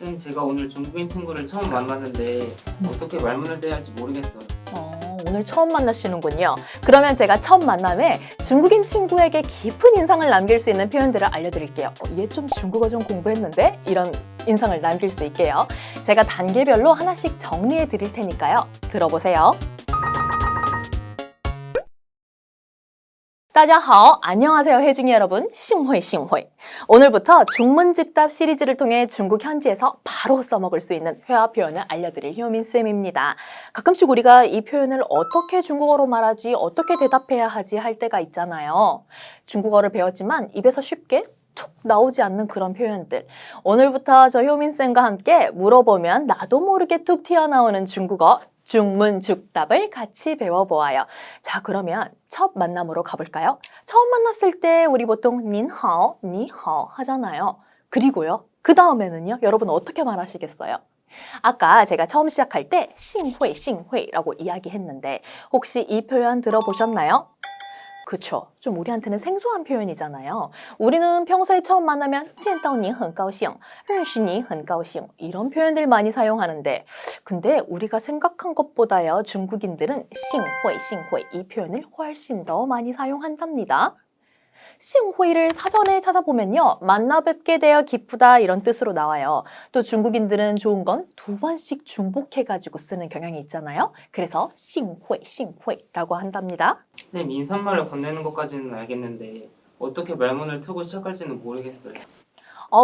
선생님, 제가 오늘 중국인 친구를 처음 만났는데 어떻게 말문을 떼야 할지 모르겠어요. 오늘 처음 만나시는군요. 그러면 제가 첫 만남에 중국인 친구에게 깊은 인상을 남길 수 있는 표현들을 알려드릴게요. 얘 좀 중국어 좀 공부했는데? 이런 인상을 남길 수 있게요. 제가 단계별로 하나씩 정리해 드릴 테니까요. 들어보세요. 大家好, 안녕하세요 혜중이 여러분, 싱회. 오늘부터 중문즉답 시리즈를 통해 중국 현지에서 바로 써먹을 수 있는 회화 표현을 알려드릴 효민쌤입니다. 가끔씩 우리가 이 표현을 어떻게 중국어로 말하지, 어떻게 대답해야 하지 할 때가 있잖아요. 중국어를 배웠지만 입에서 쉽게 툭 나오지 않는 그런 표현들. 오늘부터 저 효민쌤과 함께 물어보면 나도 모르게 툭 튀어나오는 중국어 중문즉답을 같이 배워보아요. 자, 그러면 첫 만남으로 가볼까요? 처음 만났을 때 우리 보통 닌하오, 니하오 하잖아요. 그리고요, 그 다음에는요, 여러분 어떻게 말하시겠어요? 아까 제가 처음 시작할 때 싱회라고 이야기했는데 혹시 이 표현 들어보셨나요? 그쵸. 좀 우리한테는 생소한 표현이잖아요. 우리는 평소에 처음 만나면 见到你很高兴, 认识你很高兴 이런 표현들 많이 사용하는데 근데 우리가 생각한 것보다요 중국인들은 싱회 이 표현을 훨씬 더 많이 사용한답니다. 싱회를 사전에 찾아보면요. 만나 뵙게 되어 기쁘다 이런 뜻으로 나와요. 또 중국인들은 좋은 건 두 번씩 중복해가지고 쓰는 경향이 있잖아요. 그래서 싱회라고 한답니다. 선생님, 인사말을 건네는 것까지는 알겠는데 어떻게 말문을 트고 시작할지는 모르겠어요.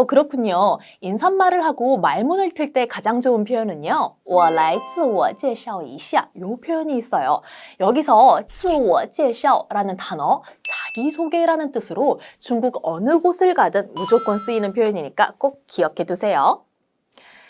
그렇군요. 인사말을 하고 말문을 틀 때 가장 좋은 표현은요. 我来自我介绍一下 이 표현이 있어요. 여기서 自我介绍라는 단어, 자기소개라는 뜻으로 중국 어느 곳을 가든 무조건 쓰이는 표현이니까 꼭 기억해 두세요.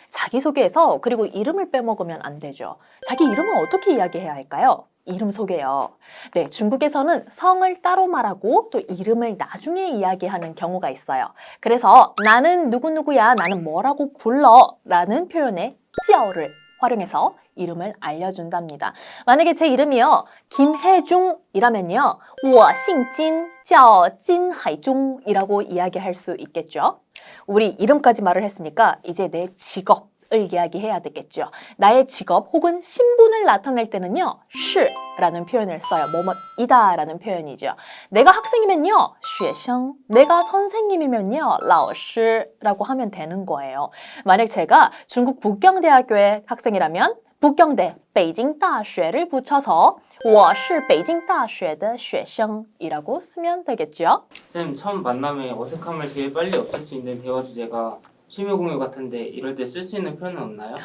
자기소개에서 그리고 이름을 빼먹으면 안 되죠. 자기 이름은 어떻게 이야기해야 할까요? 이름 소개요. 네, 중국에서는 성을 따로 말하고 또 이름을 나중에 이야기하는 경우가 있어요. 그래서 나는 누구누구야, 나는 뭐라고 불러 라는 표현에 叫를 활용해서 이름을 알려준답니다. 만약에 제 이름이요, 김혜중이라면요, 我姓金,叫金海中이라고 이야기할 수 있겠죠. 우리 이름까지 말을 했으니까 이제 내 직업을 이야기해야 되겠죠. 나의 직업 혹은 신분을 나타낼 때는요, 是라는 표현을 써요. 뭐뭐이다 라는 표현이죠. 내가 학생이면요, 学生, 내가 선생님이면요, 老师라고 하면 되는 거예요. 만약 제가 중국 북경대학교의 학생이라면 북경대, 北京大学를 붙여서 我是北京大学的学生이라고 쓰면 되겠죠. 선생님, 처음 만남에 어색함을 제일 빨리 없앨 수 있는 대화 주제가 취미 공유 같은데 이럴 때 쓸 수 있는 표현은 없나요?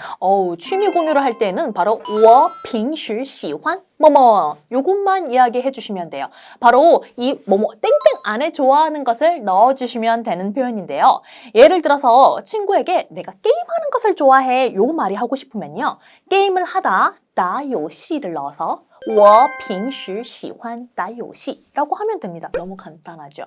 취미 공유를 할 때는 바로 我平时喜欢뭐뭐 요것만 이야기해 주시면 돼요. 바로 이 뭐뭐 땡땡 안에 좋아하는 것을 넣어주시면 되는 표현인데요. 예를 들어서 친구에게 내가 게임하는 것을 좋아해 요 말이 하고 싶으면요. 게임을 하다 打游戏를 넣어서 我平时喜欢打游戏라고 하면 됩니다. 너무 간단하죠.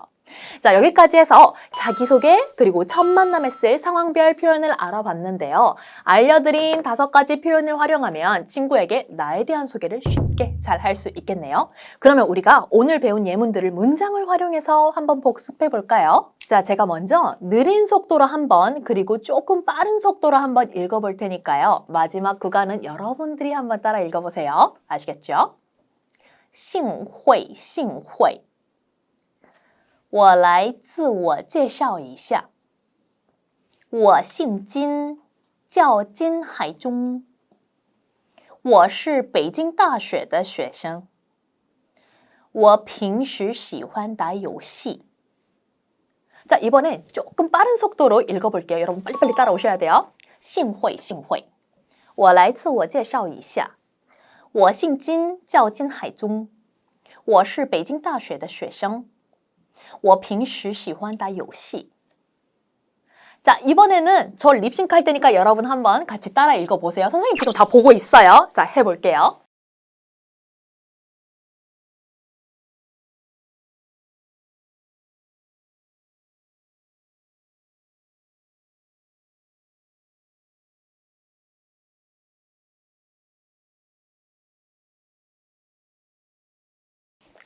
자, 여기까지 해서 자기소개 그리고 첫 만남에 쓸 상황별 표현을 알아봤는데요. 알려드린 5가지 표현을 활용하면 친구에게 나에 대한 소개를 쉽게 잘 할 수 있겠네요. 그러면 우리가 오늘 배운 예문들을 문장을 활용해서 한번 복습해 볼까요? 자, 제가 먼저 느린 속도로 한번 그리고 조금 빠른 속도로 한번 읽어볼 테니까요. 마지막 구간은 여러분들이 한번 따라 읽어보세요. 아시겠죠? 幸会我来自我介绍一下我姓金叫金海中我是北京大学的学生我平时喜欢打游戏 자, 이번엔 조금 빠른 속도로 읽어볼게요. 여러분 빨리빨리 따라오셔야 돼요. 幸会我来自我介绍一下我姓金叫金海中我是北京大学的学生我平时喜欢打游戏 자, 이번에는 저 립싱크 할 테니까 여러분 한번 같이 따라 읽어보세요. 선생님 지금 다 보고 있어요. 자, 해볼게요.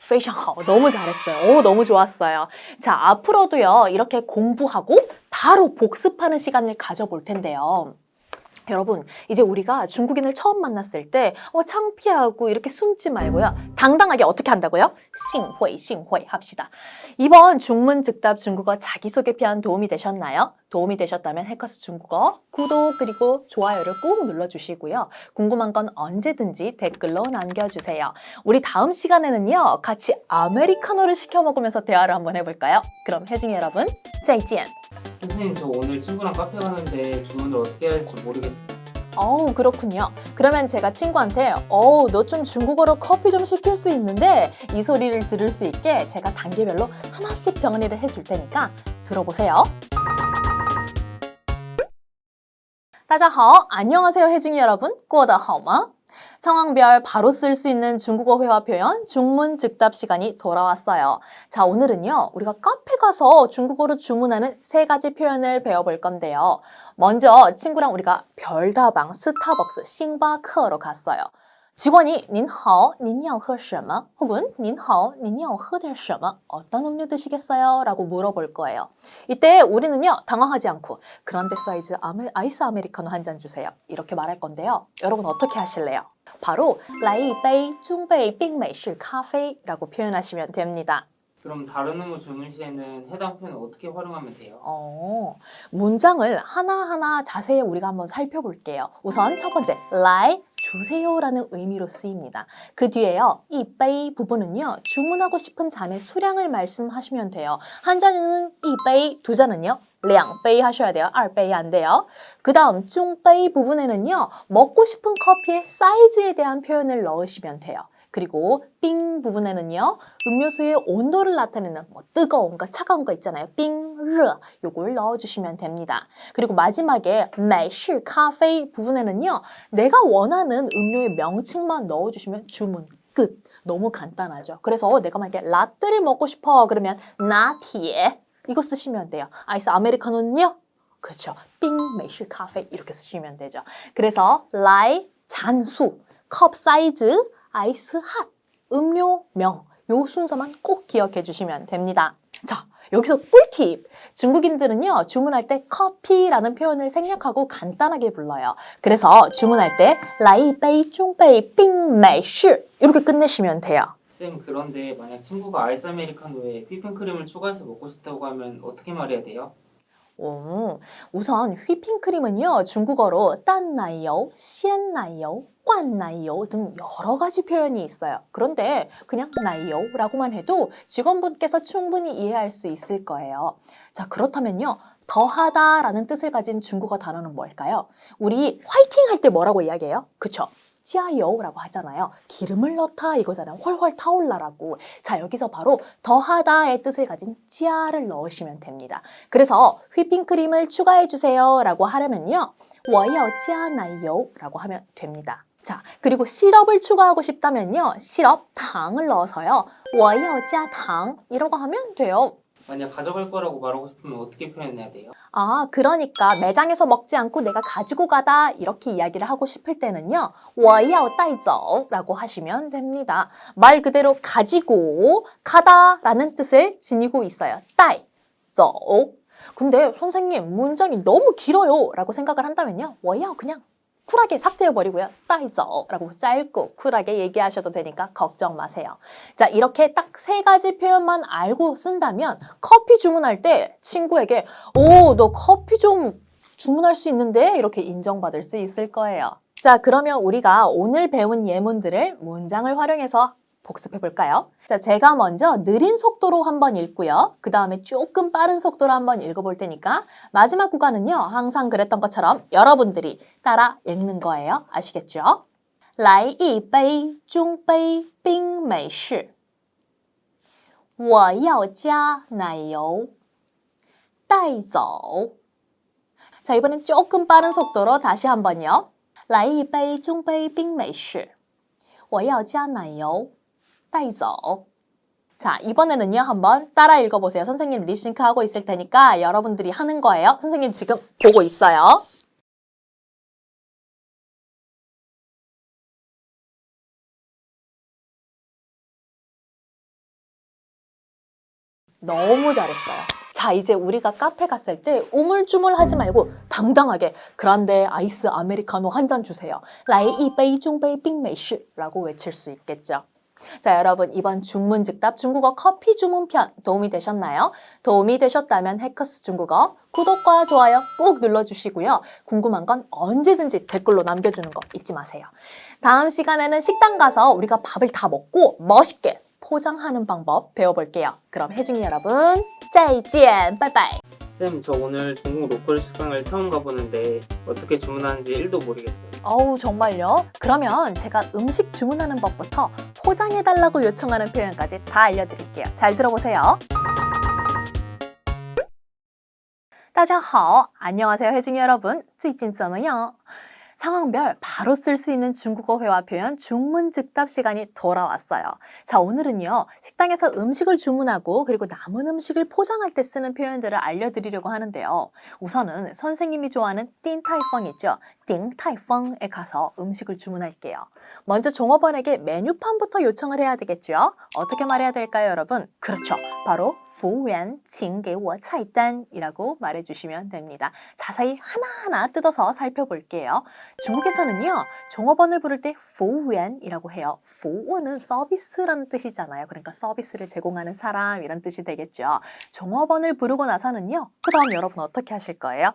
非常好. 너무 잘했어요. 너무 좋았어요. 자, 앞으로도요. 이렇게 공부하고 바로 복습하는 시간을 가져볼 텐데요. 여러분, 이제 우리가 중국인을 처음 만났을 때 창피하고 이렇게 숨지 말고요. 당당하게 어떻게 한다고요? 싱회 합시다. 이번 중문즉답 중국어 자기소개 편 도움이 되셨나요? 도움이 되셨다면 해커스 중국어 구독 그리고 좋아요를 꾹 눌러주시고요. 궁금한 건 언제든지 댓글로 남겨주세요. 우리 다음 시간에는요. 같이 아메리카노를 시켜 먹으면서 대화를 한번 해볼까요? 그럼 혜중이 여러분, 再见! 선생님 저 오늘 친구랑 카페 가는데 주문을 어떻게 해야 할지 모르겠어요. 그렇군요. 그러면 제가 친구한테 너 좀 중국어로 커피 좀 시킬 수 있는데 이 소리를 들을 수 있게 제가 단계별로 하나씩 정리를 해줄 테니까 들어보세요. 大家好, 안녕하세요 혜중이 여러분, 过得好吗? 상황별 바로 쓸 수 있는 중국어 회화 표현 중문즉답 시간이 돌아왔어요. 자, 오늘은요. 우리가 카페 가서 중국어로 주문하는 3가지 표현을 배워볼 건데요. 먼저 친구랑 우리가 별다방, 스타벅스, 싱바크로 갔어요. 직원이 您好, 您要喝什么? 혹은 您好, 您要喝点什么? 어떤 음료 드시겠어요? 라고 물어볼 거예요. 이때 우리는요. 당황하지 않고 그란데 사이즈 아이스 아메리카노 한 잔 주세요. 이렇게 말할 건데요. 여러분 어떻게 하실래요? 바로 来一杯中杯冰美式咖啡라고 표현하시면 됩니다. 그럼 다른 의무 주문 시에는 해당 표현을 어떻게 활용하면 돼요? 문장을 하나하나 자세히 우리가 한번 살펴볼게요. 우선 첫 번째, 来 주세요라는 의미로 쓰입니다. 그 뒤에요, 이杯 부분은요, 주문하고 싶은 잔의 수량을 말씀하시면 돼요. 한 잔은 이杯, 두 잔은요, 2杯 하셔야 돼요. 2杯 안 돼요. 그 다음, 中杯 부분에는요, 먹고 싶은 커피의 사이즈에 대한 표현을 넣으시면 돼요. 그리고 빙 부분에는요. 음료수의 온도를 나타내는 뜨거운 거, 차가운 거 있잖아요. 빙, 르 요걸 넣어주시면 됩니다. 그리고 마지막에 美式咖啡 부분에는요. 내가 원하는 음료의 명칭만 넣어주시면 주문 끝. 너무 간단하죠. 그래서 내가 만약에 라떼를 먹고 싶어 그러면 나티에 이거 쓰시면 돼요. 아이스 아메리카노는요. 그렇죠. 빙, 美式咖啡 이렇게 쓰시면 되죠. 그래서 来 잔수, 컵 사이즈, 아이스 핫, 음료명 요 순서만 꼭 기억해 주시면 됩니다. 자, 여기서 꿀팁! 중국인들은요, 주문할 때 커피라는 표현을 생략하고 간단하게 불러요. 그래서 주문할 때 来一杯中杯冰美式 이렇게 끝내시면 돼요. 쌤 그런데 만약 친구가 아이스 아메리카노에 휘핑크림을 추가해서 먹고 싶다고 하면 어떻게 말해야 돼요? 우선 휘핑크림은요, 중국어로 淡奶油, 鲜奶油, 灌奶油등 여러 가지 표현이 있어요. 그런데 그냥 奶油라고만 해도 직원분께서 충분히 이해할 수 있을 거예요. 자, 그렇다면요. 더하다 라는 뜻을 가진 중국어 단어는 뭘까요? 우리 화이팅 할 때 뭐라고 이야기해요? 그쵸? 加油라고 하잖아요. 기름을 넣다 이거잖아요. 훨훨 타올라라고. 자, 여기서 바로 더하다의 뜻을 가진 加를 넣으시면 됩니다. 그래서 휘핑크림을 추가해 주세요 라고 하려면요. 我要加奶油라고 하면 됩니다. 자, 그리고 시럽을 추가하고 싶다면요. 시럽, 당을 넣어서요. 我要加糖 이라고 하면 돼요. 만약 가져갈 거라고 말하고 싶으면 어떻게 표현해야 돼요? 그러니까 매장에서 먹지 않고 내가 가지고 가다 이렇게 이야기를 하고 싶을 때는요. 我要带走 라고 하시면 됩니다. 말 그대로 가지고 가다 라는 뜻을 지니고 있어요. 带走. 근데 선생님 문장이 너무 길어요 라고 생각을 한다면요. 我要 그냥 쿨하게 삭제해버리고요. 带走 라고 짧고 쿨하게 얘기하셔도 되니까 걱정 마세요. 자, 이렇게 딱 3가지 표현만 알고 쓴다면 커피 주문할 때 친구에게 너 커피 좀 주문할 수 있는데 이렇게 인정받을 수 있을 거예요. 자, 그러면 우리가 오늘 배운 예문들을 문장을 활용해서 복습해 볼까요? 자, 제가 먼저 느린 속도로 한번 읽고요. 그 다음에 조금 빠른 속도로 한번 읽어볼 테니까 마지막 구간은요. 항상 그랬던 것처럼 여러분들이 따라 읽는 거예요. 아시겠죠? 来一杯中杯冰美式我要加奶油带走 자, 이번엔 조금 빠른 속도로 다시 한번요. 来一杯中杯冰美式我要加奶油带走 자, 이번에는요. 한번 따라 읽어보세요. 선생님 립싱크 하고 있을 테니까 여러분들이 하는 거예요. 선생님 지금 보고 있어요. 너무 잘했어요. 자, 자, 이제 우리가 카페 갔을 때 우물쭈물 하지 말고 당당하게 그란데 아이스 아메리카노 한 잔 주세요. 来一杯中杯冰美式 라고 외칠 수 있겠죠. 자, 여러분 이번 중문즉답 중국어 커피 주문편 도움이 되셨나요? 도움이 되셨다면 해커스 중국어 구독과 좋아요 꾹 눌러주시고요. 궁금한 건 언제든지 댓글로 남겨주는 거 잊지 마세요. 다음 시간에는 식당 가서 우리가 밥을 다 먹고 멋있게 포장하는 방법 배워볼게요. 그럼 혜중이 여러분, 再见, 빠이빠이. 쌤, 저 오늘 중국 로컬 식당을 처음 가보는데 어떻게 주문하는지 1도 모르겠어요. 어우, 정말요? 그러면 제가 음식 주문하는 법부터 포장해달라고 요청하는 표현까지 다 알려드릴게요. 잘 들어보세요. 大家好, 안녕하세요 혜중이 여러분. 最近怎么样? 상황별 바로 쓸 수 있는 중국어 회화 표현 중문즉답 시간이 돌아왔어요. 자, 오늘은요. 식당에서 음식을 주문하고 그리고 남은 음식을 포장할 때 쓰는 표현들을 알려드리려고 하는데요. 우선은 선생님이 좋아하는 띵타이펑 있죠? 띵타이펑에 가서 음식을 주문할게요. 먼저 종업원에게 메뉴판부터 요청을 해야 되겠죠? 어떻게 말해야 될까요, 여러분? 그렇죠. 바로 服务员请给我菜单이라고 말해주시면 됩니다. 자세히 하나하나 뜯어서 살펴볼게요. 중국에서는요, 종업원을 부를 때 服务员이라고 해요. 服务는 서비스라는 뜻이잖아요. 그러니까 서비스를 제공하는 사람 이런 뜻이 되겠죠. 종업원을 부르고 나서는요, 그 다음 여러분 어떻게 하실 거예요?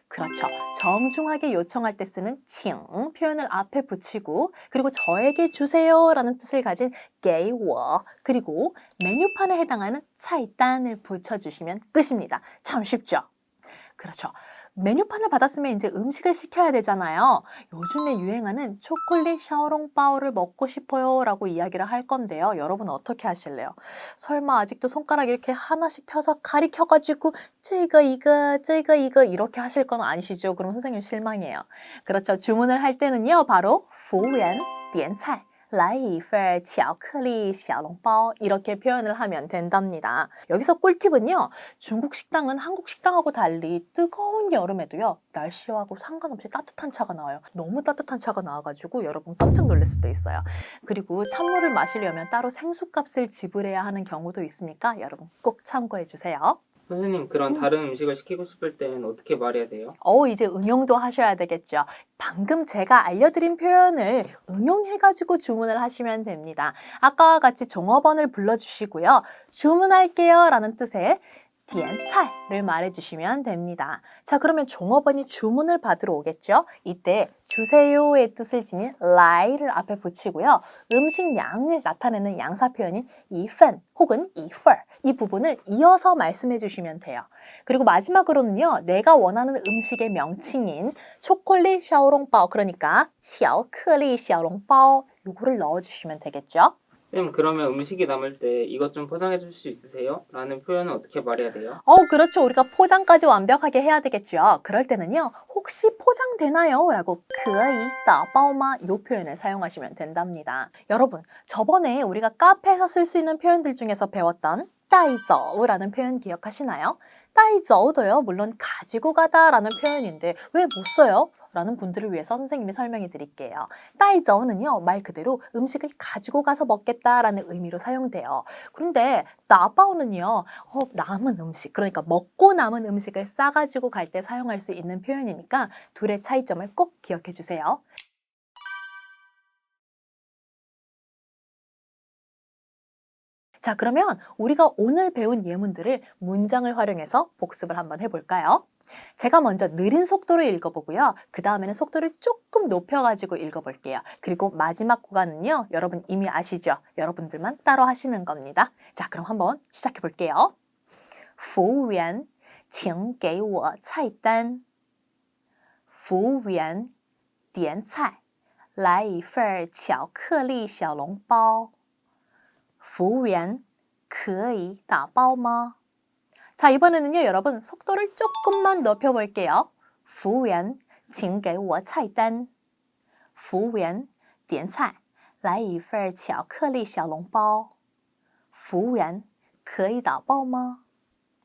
그렇죠. 정중하게 요청할 때 쓰는 请 표현을 앞에 붙이고 그리고 저에게 주세요 라는 뜻을 가진 给我 그리고 메뉴판에 해당하는 菜单을 붙여주시면 끝입니다. 참 쉽죠? 그렇죠. 메뉴판을 받았으면 이제 음식을 시켜야 되잖아요. 요즘에 유행하는 초콜릿 샤오롱바오를 먹고 싶어요 라고 이야기를 할 건데요. 여러분 어떻게 하실래요? 설마 아직도 손가락 이렇게 하나씩 펴서 가리켜가지고 이거 이렇게 하실 건 아니시죠? 그럼 선생님 실망이에요. 그렇죠. 주문을 할 때는요. 바로 服务员点菜来一份巧克力小笼包 이렇게 표현을 하면 된답니다. 여기서 꿀팁은요. 중국 식당은 한국 식당하고 달리 뜨거운 여름에도요. 날씨하고 상관없이 따뜻한 차가 나와요. 너무 따뜻한 차가 나와가지고 여러분 깜짝 놀랄 수도 있어요. 그리고 찬물을 마시려면 따로 생수값을 지불해야 하는 경우도 있으니까 여러분 꼭 참고해 주세요. 선생님, 그런 다른 음식을 시키고 싶을 땐 어떻게 말해야 돼요? 이제 응용도 하셔야 되겠죠. 방금 제가 알려드린 표현을 응용해가지고 주문을 하시면 됩니다. 아까와 같이 종업원을 불러주시고요. 주문할게요 라는 뜻의 点菜를 말해주시면 됩니다. 자, 그러면 종업원이 주문을 받으러 오겠죠? 이때 주세요의 뜻을 지닌 来를 앞에 붙이고요. 음식량을 나타내는 양사 표현인 一份 혹은 一份이 부분을 이어서 말씀해 주시면 돼요. 그리고 마지막으로는요. 내가 원하는 음식의 명칭인 초콜릿 샤오롱바오 그러니까 巧克力小笼包 요거를 넣어주시면 되겠죠? 쌤, 그러면 음식이 남을 때 이것 좀 포장해 줄 수 있으세요? 라는 표현은 어떻게 말해야 돼요? 그렇죠. 우리가 포장까지 완벽하게 해야 되겠죠. 그럴 때는요. 혹시 포장되나요? 라고 可以打包吗? 이 표현을 사용하시면 된답니다. 여러분, 저번에 우리가 카페에서 쓸 수 있는 표현들 중에서 배웠던 带走라는 표현 기억하시나요? 带走도요. 물론 가지고 가다 라는 표현인데 왜 못 써요? 라는 분들을 위해서 선생님이 설명해 드릴게요. 带走는요. 말 그대로 음식을 가지고 가서 먹겠다라는 의미로 사용돼요. 그런데 打包는요. 남은 음식, 그러니까 먹고 남은 음식을 싸가지고 갈 때 사용할 수 있는 표현이니까 둘의 차이점을 꼭 기억해 주세요. 자, 그러면 우리가 오늘 배운 예문들을 문장을 활용해서 복습을 한번 해볼까요? 제가 먼저 느린 속도로 읽어보고요. 그 다음에는 속도를 조금 높여가지고 읽어볼게요. 그리고 마지막 구간은요. 여러분 이미 아시죠? 여러분들만 따로 하시는 겁니다. 자, 그럼 한번 시작해볼게요. 服务员请给我菜单服务员点菜来一份巧克力小笼包服务员可以打包吗? 자, 이번에는요, 여러분 속도를 조금만 높여볼게요. 服务员请给我菜单服务员点菜来一份巧克力小笼包服务员可以打包吗?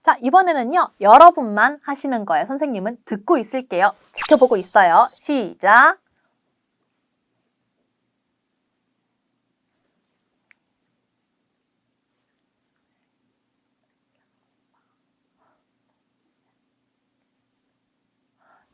자, 이번에는요, 여러분만 하시는 거예요. 선생님은 듣고 있을게요. 지켜보고 있어요. 시작! 服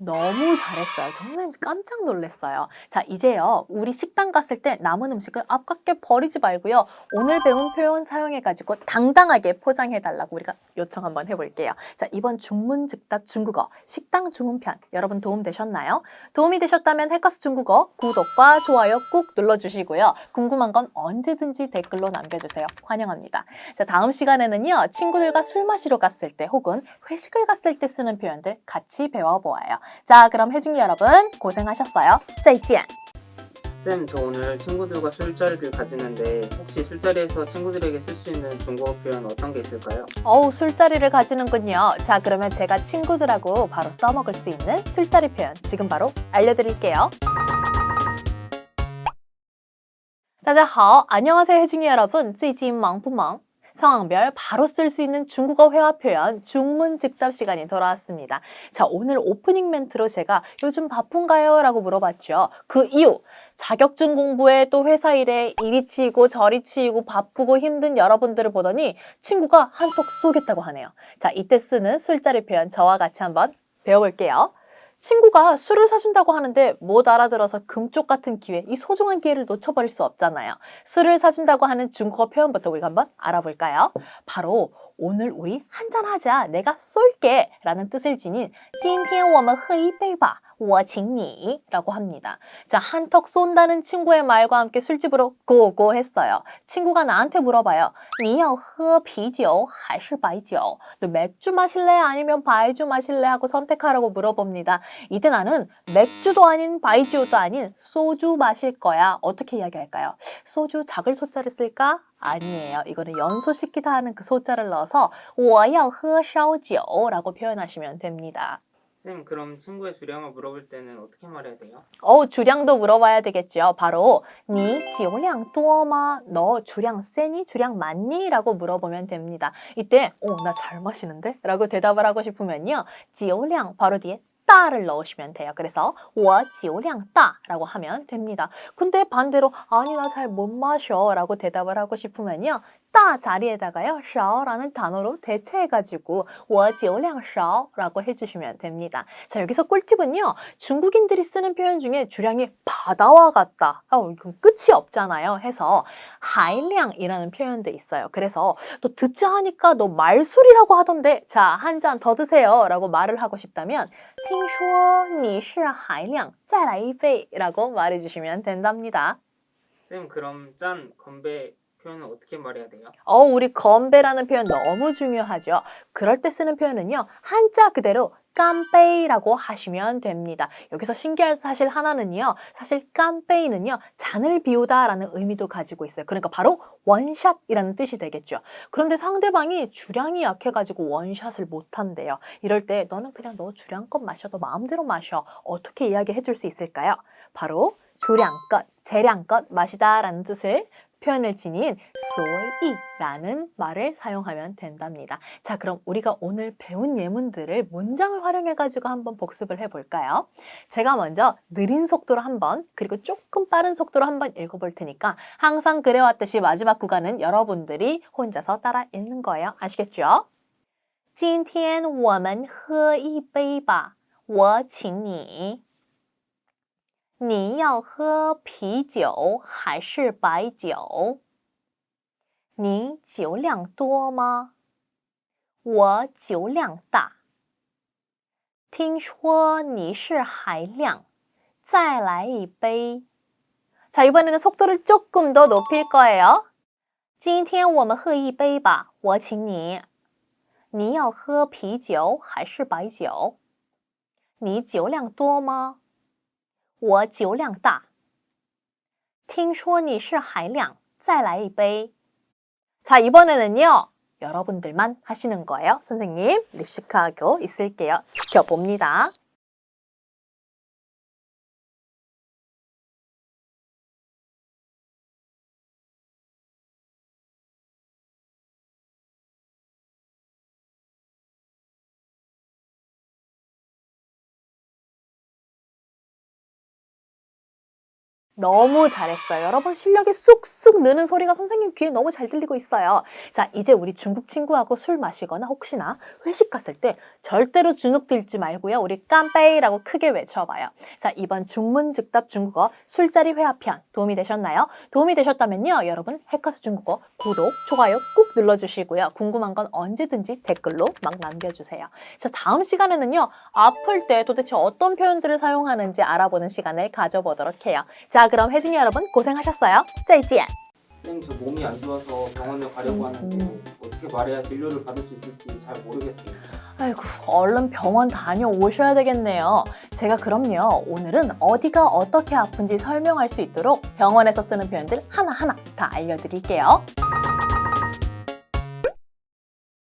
너무 잘했어요. 정말 깜짝 놀랐어요. 자, 이제요. 우리 식당 갔을 때 남은 음식을 아깝게 버리지 말고요. 오늘 배운 표현 사용해가지고 당당하게 포장해달라고 우리가 요청 한번 해볼게요. 자, 이번 중문즉답 중국어 식당 주문편 여러분 도움 되셨나요? 도움이 되셨다면 해커스 중국어 구독과 좋아요 꾹 눌러주시고요. 궁금한 건 언제든지 댓글로 남겨주세요. 환영합니다. 자, 다음 시간에는요. 친구들과 술 마시러 갔을 때 혹은 회식을 갔을 때 쓰는 표현들 같이 배워보아요. 자, 그럼 혜중이 여러분 고생하셨어요. 再见. 쌤, 저 오늘 친구들과 술자리를 가지는데 혹시 술자리에서 친구들에게 쓸 수 있는 중국어 표현 어떤 게 있을까요? 술자리를 가지는군요. 자, 그러면 제가 친구들하고 바로 써먹을 수 있는 술자리 표현 지금 바로 알려드릴게요. 大家好, 안녕하세요 혜중이 여러분. 最近忙不忙? 상황별 바로 쓸 수 있는 중국어 회화 표현 중문즉답 시간이 돌아왔습니다. 자, 오늘 오프닝 멘트로 제가 요즘 바쁜가요? 라고 물어봤죠. 그 이유, 자격증 공부에 또 회사 일에 이리 치이고 저리 치이고 바쁘고 힘든 여러분들을 보더니 친구가 한턱 쏘겠다고 하네요. 자, 이때 쓰는 술자리 표현 저와 같이 한번 배워볼게요. 친구가 술을 사준다고 하는데 못 알아들어서 금쪽 같은 기회, 이 소중한 기회를 놓쳐버릴 수 없잖아요. 술을 사준다고 하는 중국어 표현부터 우리가 한번 알아볼까요? 바로 오늘 우리 한잔하자, 내가 쏠게 라는 뜻을 지닌 今天我们喝一杯吧我请你라고 합니다. 자, 한턱 쏜다는 친구의 말과 함께 술집으로 고고 했어요. 친구가 나한테 물어봐요. 你要喝啤酒还是白酒? 너 맥주 마실래? 아니면 바이주 마실래? 하고 선택하라고 물어봅니다. 이때 나는 맥주도 아닌 바이주도 아닌 소주 마실 거야. 어떻게 이야기할까요? 소주 작을 소자를 쓸까? 아니에요. 이거는 연소시키다 하는 그 소자를 넣어서 我要喝烧酒라고 표현하시면 됩니다. 쌤, 그럼 친구의 주량을 물어볼 때는 어떻게 말해야 돼요? 주량도 물어봐야 되겠죠. 바로 你酒量多吗? 너 주량 세니? 주량 많니? 라고 물어보면 됩니다. 이때 나 잘 마시는데? 라고 대답을 하고 싶으면요. 酒量 바로 뒤에 따를 넣으시면 돼요. 그래서 我酒量大 라고 하면 됩니다. 근데 반대로 아니 나 잘 못 마셔 라고 대답을 하고 싶으면요. 따 자리에다가요. 少 라는 단어로 대체해가지고 我酒量少 라고 해주시면 됩니다. 자, 여기서 꿀팁은요. 중국인들이 쓰는 표현 중에 주량이 바다와 같다. 이건 끝이 없잖아요. 해서 海量이라는 표현도 있어요. 그래서 너 듣자 하니까 너 말술이라고 하던데 자, 한 잔 더 드세요 라고 말을 하고 싶다면 听说你是海量再来一杯라고 말해주시면 된답니다. 쌤, 그럼 짠, 건배 표현은 어떻게 말해야 돼요? 우리 건배라는 표현 너무 중요하죠. 그럴 때 쓰는 표현은요. 한자 그대로 깜빼이라고 하시면 됩니다. 여기서 신기한 사실 하나는요. 사실 깜빼이는요. 잔을 비우다 라는 의미도 가지고 있어요. 그러니까 바로 원샷이라는 뜻이 되겠죠. 그런데 상대방이 주량이 약해가지고 원샷을 못한대요. 이럴 때 너는 그냥 너 주량껏 마셔도 마음대로 마셔. 어떻게 이야기해 줄 수 있을까요? 바로 주량껏, 재량껏 마시다 라는 뜻을 표현을 지닌 所以라는 말을 사용하면 된답니다. 자, 그럼 우리가 오늘 배운 예문들을 문장을 활용해가지고 한번 복습을 해볼까요? 제가 먼저 느린 속도로 한번 그리고 조금 빠른 속도로 한번 읽어볼 테니까 항상 그래왔듯이 마지막 구간은 여러분들이 혼자서 따라 읽는 거예요. 아시겠죠? 今天我们喝一杯吧我请你你要喝啤酒还是白酒？你酒量多吗？我酒量大。听说你是海量，再来一杯。 자, 이번에는 속도를 조금 더 높일 거예요. 今天我们喝一杯吧，我请你。你要喝啤酒还是白酒？你酒量多吗？我酒量大。听说你是海量，再来一杯。 자, 이번에는요. 여러분들만 하시는 거예요. 선생님, 립시크하고 있을게요. 지켜봅니다. 너무 잘했어요. 여러분 실력이 쑥쑥 느는 소리가 선생님 귀에 너무 잘 들리고 있어요. 자, 이제 우리 중국 친구하고 술 마시거나 혹시나 회식 갔을 때 절대로 주눅 들지 말고요. 우리 깜빼이라고 크게 외쳐봐요. 자, 이번 중문즉답 중국어 술자리 회화편 도움이 되셨나요? 도움이 되셨다면요. 여러분 해커스 중국어 구독, 좋아요 꾹 눌러주시고요. 궁금한 건 언제든지 댓글로 막 남겨주세요. 자, 다음 시간에는요. 아플 때 도대체 어떤 표현들을 사용하는지 알아보는 시간을 가져보도록 해요. 자, 그럼 혜진이 여러분 고생하셨어요. 再见. 쌤, 저 몸이 안 좋아서 병원에 가려고 하는데 어떻게 말해야 진료를 받을 수 있을지 잘 모르겠어요. 아이고, 얼른 병원 다녀오셔야 되겠네요. 제가 그럼요, 오늘은 어디가 어떻게 아픈지 설명할 수 있도록 병원에서 쓰는 표현들 하나하나 다 알려드릴게요.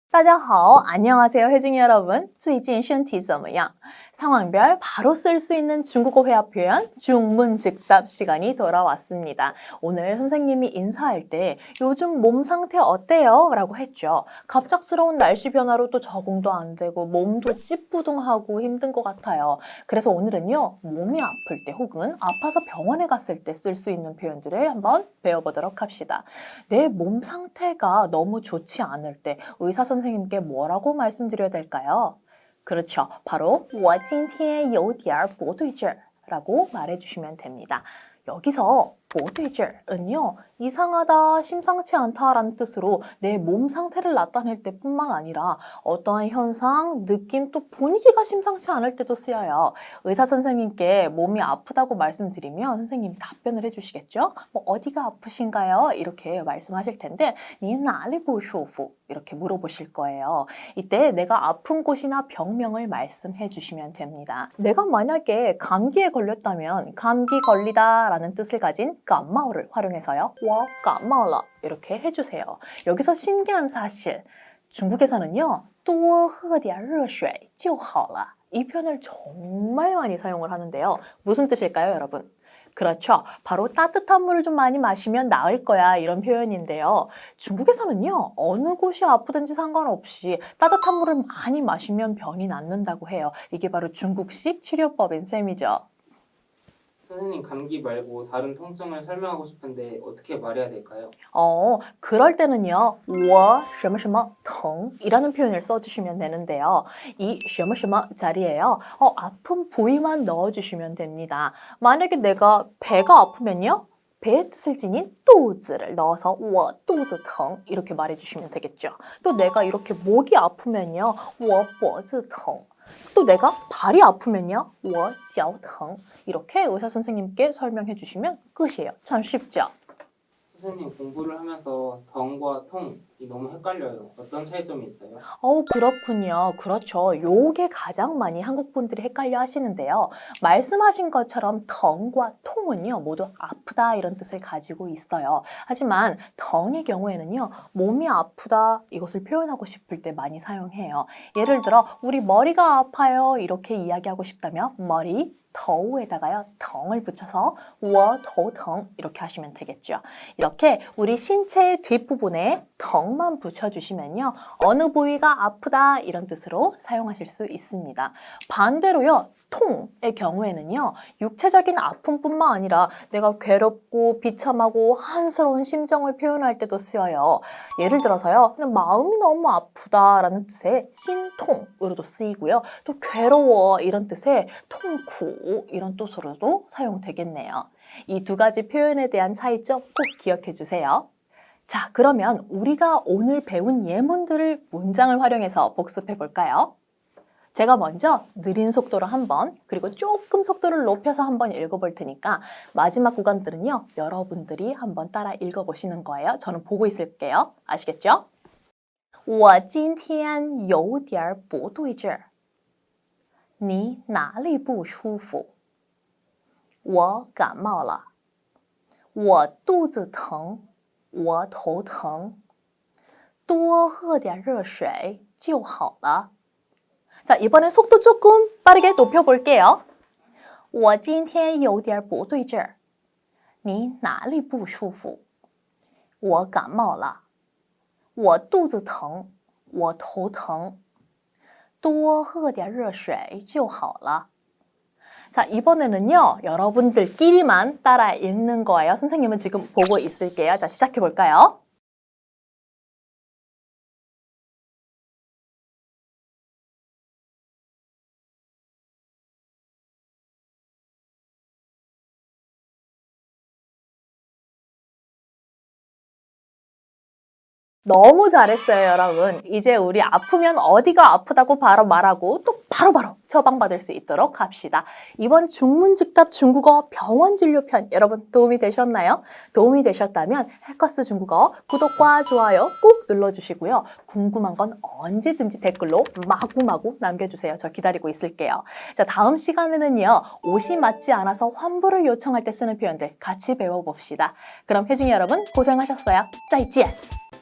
大家好, 안녕하세요 혜진이 여러분. 最近身体怎么样? 상황별 바로 쓸 수 있는 중국어 회화 표현 중문즉답 시간이 돌아왔습니다. 오늘 선생님이 인사할 때 요즘 몸 상태 어때요? 라고 했죠. 갑작스러운 날씨 변화로 또 적응도 안 되고 몸도 찌뿌둥하고 힘든 것 같아요. 그래서 오늘은요, 몸이 아플 때 혹은 아파서 병원에 갔을 때 쓸 수 있는 표현들을 한번 배워보도록 합시다. 내 몸 상태가 너무 좋지 않을 때 의사 선생님께 뭐라고 말씀드려야 될까요? 그렇죠. 바로 我今天有点不对劲儿 라고 말해주시면 됩니다. 여기서 不对劲儿은요, 이상하다, 심상치 않다라는 뜻으로 내 몸 상태를 나타낼 때뿐만 아니라 어떠한 현상, 느낌, 또 분위기가 심상치 않을 때도 쓰여요. 의사 선생님께 몸이 아프다고 말씀드리면 선생님이 답변을 해주시겠죠? 뭐 어디가 아프신가요? 이렇게 말씀하실 텐데 你哪里不舒服? 이렇게 물어보실 거예요. 이때 내가 아픈 곳이나 병명을 말씀해 주시면 됩니다. 내가 만약에 감기에 걸렸다면 감기 걸리다 라는 뜻을 가진 感冒를 활용해서요. 我感冒了 이렇게 해주세요. 여기서 신기한 사실, 중국에서는요. 多喝点热水就好了. 이 표현을 정말 많이 사용을 하는데요. 무슨 뜻일까요, 여러분? 그렇죠. 바로 따뜻한 물을 좀 많이 마시면 나을 거야 이런 표현인데요. 중국에서는요. 어느 곳이 아프든지 상관없이 따뜻한 물을 많이 마시면 병이 낫는다고 해요. 이게 바로 중국식 치료법인 셈이죠. 선생님, 감기 말고 다른 통증을 설명하고 싶은데 어떻게 말해야 될까요? 그럴 때는요. 我什么什么疼 이라는 표현을 써주시면 되는데요. 이 什么什么자리에요. 아픈 부위만 넣어주시면 됩니다. 만약에 내가 배가 아프면요. 배의 뜻을 지닌 肚子를 넣어서 我肚子疼 이렇게 말해주시면 되겠죠. 또 내가 이렇게 목이 아프면요. 我脖子疼. 또 내가 발이 아프면요. 我脚疼 이렇게 의사 선생님께 설명해 주시면 끝이에요. 참 쉽죠? 선생님, 공부를 하면서 덩과 통이 너무 헷갈려요. 어떤 차이점이 있어요? 그렇군요. 그렇죠. 요게 가장 많이 한국 분들이 헷갈려 하시는데요. 말씀하신 것처럼 덩과 통은요, 모두 아프다 이런 뜻을 가지고 있어요. 하지만 덩의 경우에는요, 몸이 아프다 이것을 표현하고 싶을 때 많이 사용해요. 예를 들어, 우리 머리가 아파요 이렇게 이야기하고 싶다면 머리, 더우에다가요 덩을 붙여서 我头疼 이렇게 하시면 되겠죠. 이렇게 우리 신체의 뒷부분에 덩만 붙여주시면요. 어느 부위가 아프다 이런 뜻으로 사용하실 수 있습니다. 반대로요. 통의 경우에는요. 육체적인 아픔뿐만 아니라 내가 괴롭고 비참하고 한스러운 심정을 표현할 때도 쓰여요. 예를 들어서요. 그냥 마음이 너무 아프다라는 뜻의 신통으로도 쓰이고요. 또 괴로워 이런 뜻의 통쿠 이런 뜻으로도 사용되겠네요. 이 두 가지 표현에 대한 차이점 꼭 기억해 주세요. 자, 그러면 우리가 오늘 배운 예문들을 문장을 활용해서 복습해 볼까요? 제가 먼저 느린 속도로 한번, 그리고 조금 속도를 높여서 한번 읽어볼 테니까 마지막 구간들은요, 여러분들이 한번 따라 읽어보시는 거예요. 저는 보고 있을게요. 아시겠죠? 我今天有点不对劲儿你哪里不舒服我感冒了我肚子疼我头疼多喝点热水就好了 자, 이번엔 속도 조금 빠르게 높여볼게요. 我今天有点不对劲儿你哪里不舒服我感冒了我肚子疼我头疼多喝点热水就好了 자, 이번에는요, 여러분들끼리만 따라 읽는 거예요. 선생님은 지금 보고 있을게요. 자, 시작해 볼까요? 너무 잘했어요, 여러분. 이제 우리 아프면 어디가 아프다고 바로 말하고 또 바로바로 처방받을 수 있도록 합시다. 이번 중문즉답 중국어 병원 진료편 여러분 도움이 되셨나요? 도움이 되셨다면 해커스 중국어 구독과 좋아요 꼭 눌러주시고요. 궁금한 건 언제든지 댓글로 마구마구 남겨주세요. 저 기다리고 있을게요. 자, 다음 시간에는요. 옷이 맞지 않아서 환불을 요청할 때 쓰는 표현들 같이 배워봅시다. 그럼 혜중이 여러분 고생하셨어요. 짜이찌!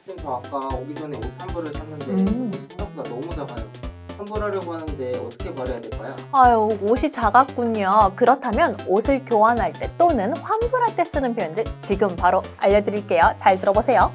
쌤, 저 아까 오기 전에 옷 한 벌을 샀는데 옷이 생각보다 너무 작아요. 환불하려고 하는데 어떻게 말해야 될까요? 아유, 옷이 작았군요. 그렇다면 옷을 교환할 때 또는 환불할 때 쓰는 표현들 지금 바로 알려드릴게요. 잘 들어보세요.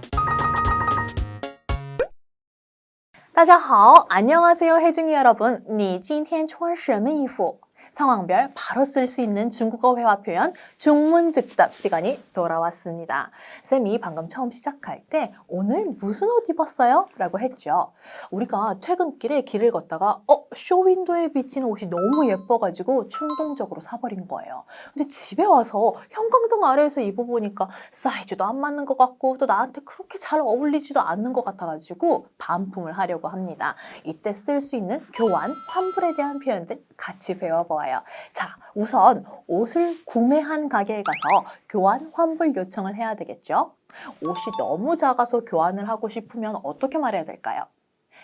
大家好, 안녕하세요, 혜중이 여러분. 你今天穿什么衣服? 상황별 바로 쓸 수 있는 중국어 회화 표현 중문즉답 시간이 돌아왔습니다. 쌤이 방금 처음 시작할 때 오늘 무슨 옷 입었어요? 라고 했죠. 우리가 퇴근길에 길을 걷다가 쇼윈도에 비치는 옷이 너무 예뻐가지고 충동적으로 사버린 거예요. 근데 집에 와서 형광등 아래에서 입어보니까 사이즈도 안 맞는 것 같고 또 나한테 그렇게 잘 어울리지도 않는 것 같아가지고 반품을 하려고 합니다. 이때 쓸 수 있는 교환, 환불에 대한 표현들 같이 배워봐요. 자, 우선 옷을 구매한 가게에 가서 교환, 환불 요청을 해야 되겠죠? 옷이 너무 작아서 교환을 하고 싶으면 어떻게 말해야 될까요?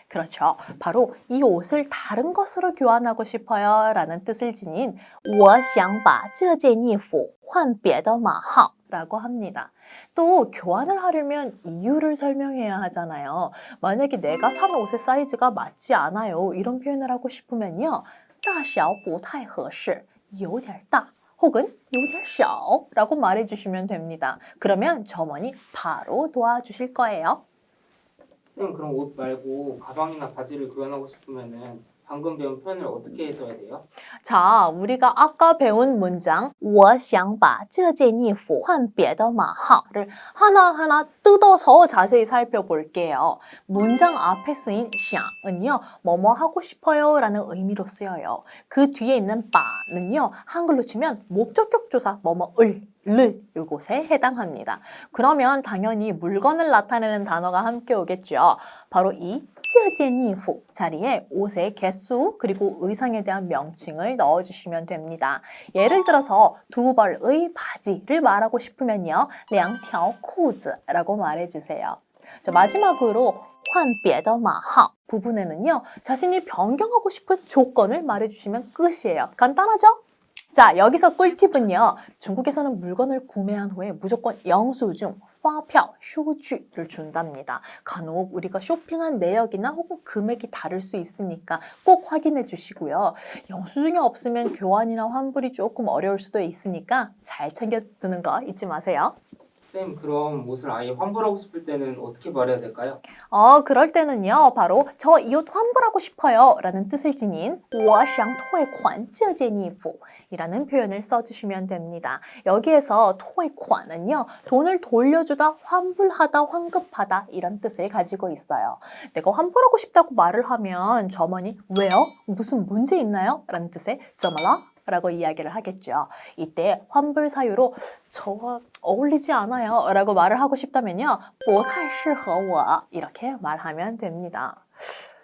그렇죠. 바로 이 옷을 다른 것으로 교환하고 싶어요 라는 뜻을 지닌 我想把这件衣服换别的码号 라고 합니다. 또 교환을 하려면 이유를 설명해야 하잖아요. 만약에 내가 산 옷의 사이즈가 맞지 않아요 이런 표현을 하고 싶으면요. 大小不太合适,有点大 혹은 有点小 라고 말해주시면 됩니다. 그러면 점원이 바로 도와주실 거예요. 쌤, 그럼 옷 말고 가방이나 바지를 교환하고 싶으면은 방금 배운 표현을 어떻게 써야 돼요? 자, 우리가 아까 배운 문장 我想把这件衣服换别的码号를 하나하나 뜯어서 자세히 살펴볼게요. 문장 앞에 쓰인 想은요, 뭐뭐 하고 싶어요 라는 의미로 쓰여요. 그 뒤에 있는 바는요, 한글로 치면 목적격 조사 뭐뭐을 를 이곳에 해당합니다. 그러면 당연히 물건을 나타내는 단어가 함께 오겠죠. 바로 이 这件衣服 자리에 옷의 개수 그리고 의상에 대한 명칭을 넣어주시면 됩니다. 예를 들어서 두 벌의 바지를 말하고 싶으면요. 两条裤子 라고 말해주세요. 자, 마지막으로 换别的码号 부분에는요. 자신이 변경하고 싶은 조건을 말해주시면 끝이에요. 간단하죠? 자, 여기서 꿀팁은요. 중국에서는 물건을 구매한 후에 무조건 영수증, 发票, 쇼주를 준답니다. 간혹 우리가 쇼핑한 내역이나 혹은 금액이 다를 수 있으니까 꼭 확인해 주시고요. 영수증이 없으면 교환이나 환불이 조금 어려울 수도 있으니까 잘 챙겨두는 거 잊지 마세요. 쌤, 그럼 옷을 아예 환불하고 싶을 때는 어떻게 말해야 될까요? 그럴 때는요. 바로 저 이 옷 환불하고 싶어요 라는 뜻을 지닌 我想退款这件衣服 이라는 표현을 써주시면 됩니다. 여기에서 退款은요. 돈을 돌려주다, 환불하다, 환급하다 이런 뜻을 가지고 있어요. 내가 환불하고 싶다고 말을 하면 점원이 왜요? 무슨 문제 있나요? 라는 뜻의 怎么了? 라고 이야기를 하겠죠. 이때 환불 사유로 저와 어울리지 않아요 라고 말을 하고 싶다면요. 不太适合我 이렇게 말하면 됩니다.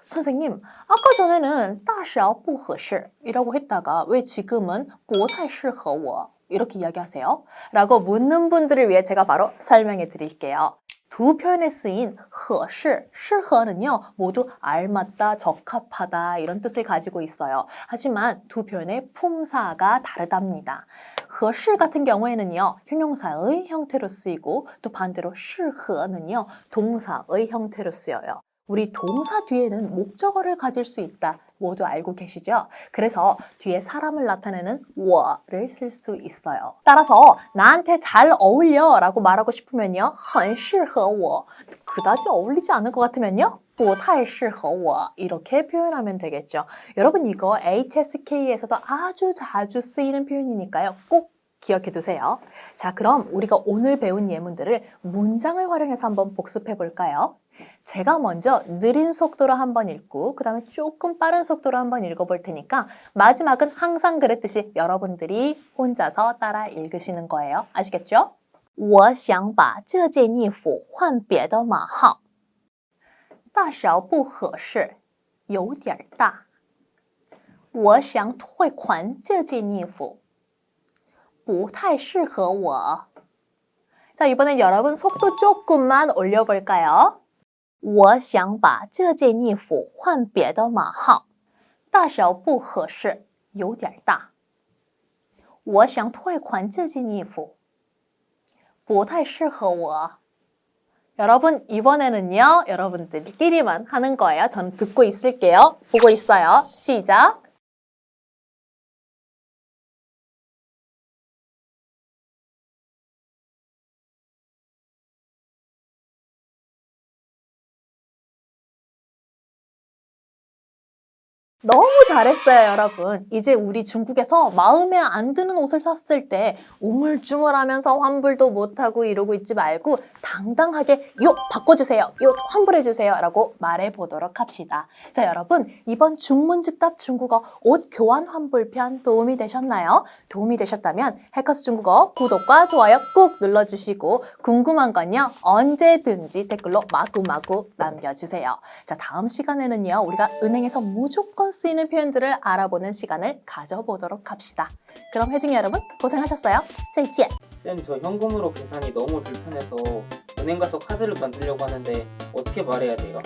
선생님, 아까 전에는 大小不合适 이라고 했다가 왜 지금은 不太适合我 이렇게 이야기하세요? 라고 묻는 분들을 위해 제가 바로 설명해 드릴게요. 두 표현에 쓰인 合适, 适合는요 모두 알맞다, 적합하다 이런 뜻을 가지고 있어요. 하지만 두 표현의 품사가 다르답니다. 合适 같은 경우에는요 형용사의 형태로 쓰이고 또 반대로 适合는요 동사의 형태로 쓰여요. 우리 동사 뒤에는 목적어를 가질 수 있다. 모두 알고 계시죠? 그래서 뒤에 사람을 나타내는 我를 쓸 수 있어요. 따라서 나한테 잘 어울려 라고 말하고 싶으면요. 很适合我 그다지 어울리지 않을 것 같으면요. 不太适合我 이렇게 표현하면 되겠죠. 여러분 이거 HSK에서도 아주 자주 쓰이는 표현이니까요. 꼭 기억해 두세요. 자, 그럼 우리가 오늘 배운 예문들을 문장을 활용해서 한번 복습해 볼까요? 제가 먼저 느린 속도로 한번 읽고 그 다음에 조금 빠른 속도로 한번 읽어볼 테니까 마지막은 항상 그랬듯이 여러분들이 혼자서 따라 읽으시는 거예요. 아시겠죠? 我想把这件衣服换别的码号大小不合适有点大我想退款这件衣服不太适合我 자, 이번엔 여러분 속도 조금만 올려볼까요? 我想把这件衣服换别的码号大小不合适有点大我想退款这件衣服不太适合我 여러분 이번에는요 여러분들끼리만 하는 거예요. 저는 듣고 있을게요. 보고 있어요. 시작. 너무 잘했어요, 여러분. 이제 우리 중국에서 마음에 안 드는 옷을 샀을 때 우물쭈물하면서 환불도 못하고 이러고 있지 말고 당당하게 요 바꿔주세요, 요 환불해주세요 라고 말해보도록 합시다. 자, 여러분 이번 중문즉답 중국어 옷 교환 환불편 도움이 되셨나요? 도움이 되셨다면 해커스 중국어 구독과 좋아요 꾹 눌러주시고 궁금한 건요 언제든지 댓글로 마구마구 남겨주세요. 자, 다음 시간에는요 우리가 은행에서 무조건 쓰이는 표현들을 알아보는 시간을 가져보도록 합시다. 그럼 혜중이 여러분 고생하셨어요. 再见. 쌤, 저 현금으로 계산이 너무 불편해서 은행 가서 카드를 만들려고 하는데 어떻게 말해야 돼요?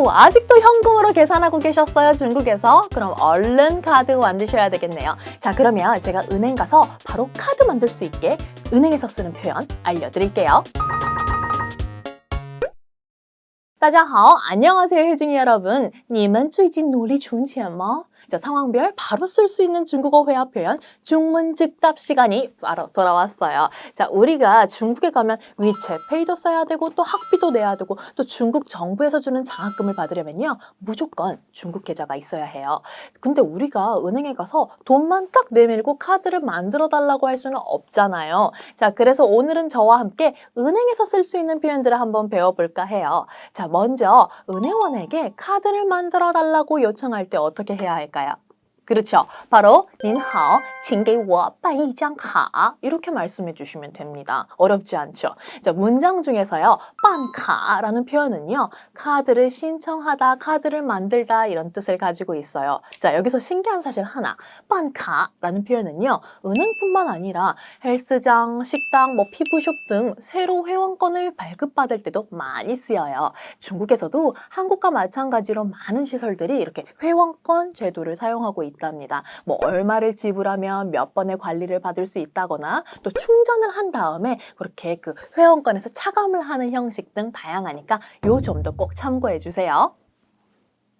아직도 현금으로 계산하고 계셨어요, 중국에서? 그럼 얼른 카드 만드셔야 되겠네요. 자, 그러면 제가 은행 가서 바로 카드 만들 수 있게 은행에서 쓰는 표현 알려드릴게요. 大家好, 안녕하세요, 혜중이 여러분. 你们最近努力存钱吗? 자, 상황별 바로 쓸 수 있는 중국어 회화 표현 중문즉답 시간이 바로 돌아왔어요. 자, 우리가 중국에 가면 위챗페이도 써야 되고 또 학비도 내야 되고 또 중국 정부에서 주는 장학금을 받으려면요 무조건 중국 계좌가 있어야 해요. 근데 우리가 은행에 가서 돈만 딱 내밀고 카드를 만들어 달라고 할 수는 없잖아요. 자, 그래서 오늘은 저와 함께 은행에서 쓸 수 있는 표현들을 한번 배워볼까 해요. 자, 먼저 은행원에게 카드를 만들어 달라고 요청할 때 어떻게 해야 할까요? 그렇죠. 바로 您好,请给我办一张卡 이렇게 말씀해 주시면 됩니다. 어렵지 않죠? 자, 문장 중에서요. 办卡라는 표현은요. 카드를 신청하다, 카드를 만들다 이런 뜻을 가지고 있어요. 자, 여기서 신기한 사실 하나. 办卡라는 표현은요. 은행뿐만 아니라 헬스장, 식당, 피부숍 등 새로 회원권을 발급받을 때도 많이 쓰여요. 중국에서도 한국과 마찬가지로 많은 시설들이 이렇게 회원권 제도를 사용하고 있답니다. 얼마를 지불하면 몇 번의 관리를 받을 수 있다거나 또 충전을 한 다음에 그렇게 그 회원권에서 차감을 하는 형식 등 다양하니까 요 점도 꼭 참고해 주세요.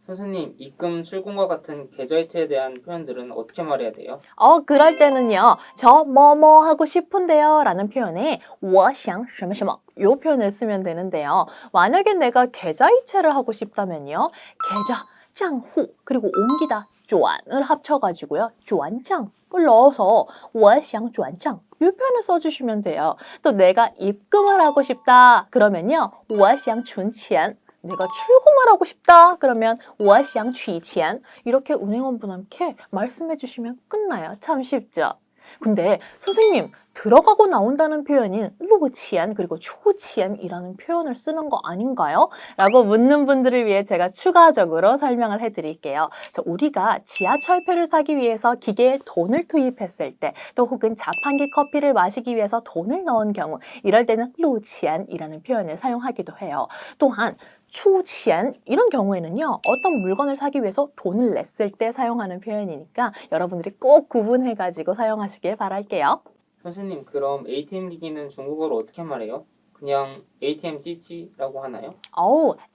선생님, 입금, 출금과 같은 계좌이체에 대한 표현들은 어떻게 말해야 돼요? 그럴 때는요. 저 뭐뭐 하고 싶은데요 라는 표현에 我想什么什么 요 표현을 쓰면 되는데요. 만약에 내가 계좌이체를 하고 싶다면요. 계좌, 账户 그리고 옮기다, 转을 합쳐가지고요. 转账을 넣어서 我想转账 이 표현을 써주시면 돼요. 또 내가 입금을 하고 싶다 그러면요. 我想存钱 내가 출금을 하고 싶다 그러면 我想取钱 이렇게 은행원분께 말씀해 주시면 끝나요. 참 쉽죠? 근데 선생님 들어가고 나온다는 표현인 入钱 그리고 出钱이라는 표현을 쓰는 거 아닌가요? 라고 묻는 분들을 위해 제가 추가적으로 설명을 해드릴게요. 자, 우리가 지하철표를 사기 위해서 기계에 돈을 투입했을 때 또 혹은 자판기 커피를 마시기 위해서 돈을 넣은 경우 이럴 때는 入钱이라는 표현을 사용하기도 해요. 또한 出钱 이런 경우에는요. 어떤 물건을 사기 위해서 돈을 냈을 때 사용하는 표현이니까 여러분들이 꼭 구분해가지고 사용하시길 바랄게요. 선생님, 그럼 ATM 기기는 중국어로 어떻게 말해요? 그냥 ATM 찌찌라고 하나요?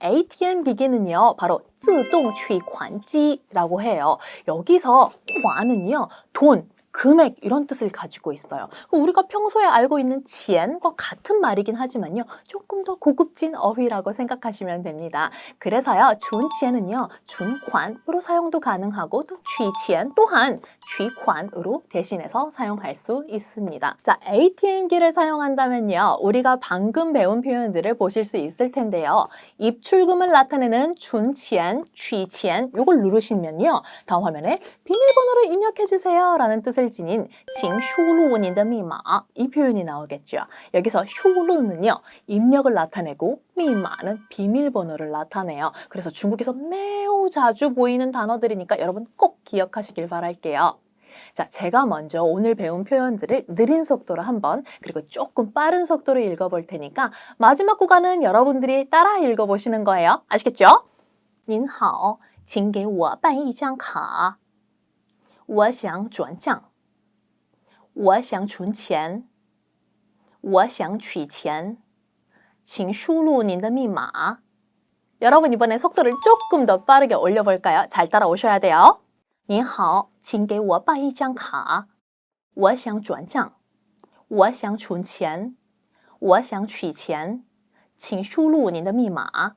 ATM 기기는요. 바로 自动取款机라고 해요. 여기서 款은요. 돈, 금액 이런 뜻을 가지고 있어요. 우리가 평소에 알고 있는 钱과 같은 말이긴 하지만요. 조금 더 고급진 어휘라고 생각하시면 됩니다. 그래서요. 存钱은요. 存款으로 사용도 가능하고 또 取钱 또한 取款으로 대신해서 사용할 수 있습니다. 자, ATM기를 사용한다면요. 우리가 방금 배운 표현들을 보실 수 있을 텐데요. 입출금을 나타내는 存钱, 取钱 요걸 누르시면요. 다음 화면에 비밀번호를 입력해주세요 라는 뜻을 지닌 请输入您的密码 이 표현이 나오겠죠. 여기서 输入는요. 입력을 나타내고 미마는 비밀번호를 나타내요. 그래서 중국에서 매우 자주 보이는 단어들이니까 여러분 꼭 기억하시길 바랄게요. 자, 제가 먼저 오늘 배운 표현들을 느린 속도로 한번 그리고 조금 빠른 속도로 읽어볼 테니까 마지막 구간은 여러분들이 따라 읽어보시는 거예요. 아시겠죠? 您好，请给我办一张卡。我想转账。我想存钱。我想取钱。请输入您的密码。 여러분 이번에 속도를 조금 더 빠르게 올려볼까요? 잘 따라오셔야 돼요. 您好，请给我办一张卡。我想转账。我想存钱。我想取钱。请输入您的密码。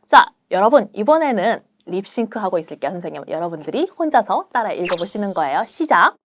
자, 여러분 이번에는 립싱크 하고 있을게요. 선생님, 여러분들이 혼자서 따라 읽어보시는 거예요. 시작!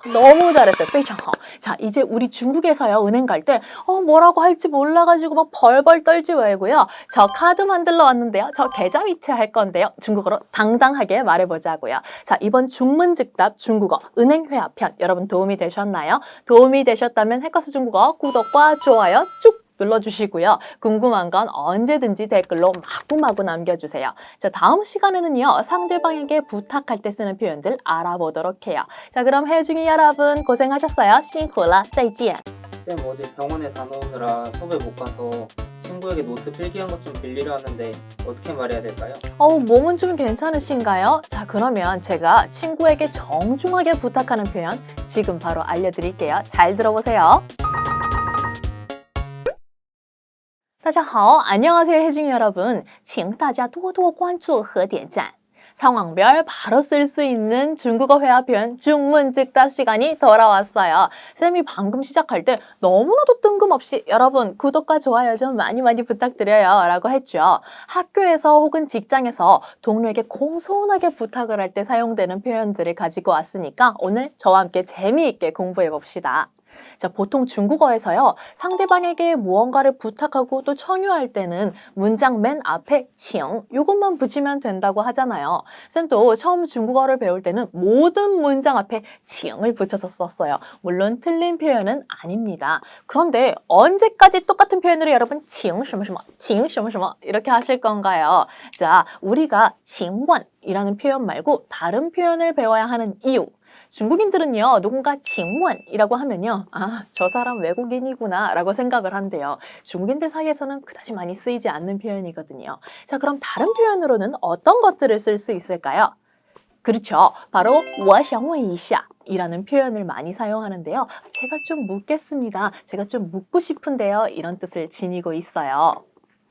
너무 잘했어요. 非常好. 자, 이제 우리 중국에서요, 은행 갈 때 뭐라고 할지 몰라가지고 막 벌벌 떨지 말고요. 저 카드 만들러 왔는데요. 저 계좌 위치할 건데요. 중국어로 당당하게 말해보자고요. 자, 이번 중문즉답 중국어 은행 회화편 여러분 도움이 되셨나요? 도움이 되셨다면 해커스 중국어 구독과 좋아요 쭉 눌러주시고요. 궁금한 건 언제든지 댓글로 마구마구 남겨주세요. 자, 다음 시간에는요. 상대방에게 부탁할 때 쓰는 표현들 알아보도록 해요. 자, 그럼 혜중이 여러분 고생하셨어요. 辛苦了,再见. 쌤 어제 병원에 다녀오느라 수업에 못 가서 친구에게 노트 필기한 것 좀 빌리려 하는데 어떻게 말해야 될까요? 몸은 좀 괜찮으신가요? 자, 그러면 제가 친구에게 정중하게 부탁하는 표현 지금 바로 알려드릴게요. 잘 들어보세요. 大家好, 안녕하세요 혜중이 여러분. 请大家多多关注和点赞. 상황별 바로 쓸 수 있는 중국어 회화 표현 중문즉답 시간이 돌아왔어요. 쌤이 방금 시작할 때 너무나도 뜬금없이 여러분 구독과 좋아요 좀 많이 부탁드려요 라고 했죠. 학교에서 혹은 직장에서 동료에게 공손하게 부탁을 할 때 사용되는 표현들을 가지고 왔으니까 오늘 저와 함께 재미있게 공부해 봅시다. 자, 보통 중국어에서요. 상대방에게 무언가를 부탁하고 또 청유할 때는 문장 맨 앞에 请 이것만 붙이면 된다고 하잖아요. 쌤도 처음 중국어를 배울 때는 모든 문장 앞에 请을 붙여서 썼어요. 물론 틀린 표현은 아닙니다. 그런데 언제까지 똑같은 표현으로 여러분 请什么什么 请什么什么 이렇게 하실 건가요? 자, 우리가 请问이라는 표현 말고 다른 표현을 배워야 하는 이유. 중국인들은요, 누군가 请问이라고 하면요, 저 사람 외국인이구나 라고 생각을 한대요. 중국인들 사이에서는 그다지 많이 쓰이지 않는 표현이거든요. 자, 그럼 다른 표현으로는 어떤 것들을 쓸 수 있을까요? 그렇죠. 바로 我想问一下 이라는 표현을 많이 사용하는데요. 제가 좀 묻겠습니다. 제가 좀 묻고 싶은데요. 이런 뜻을 지니고 있어요.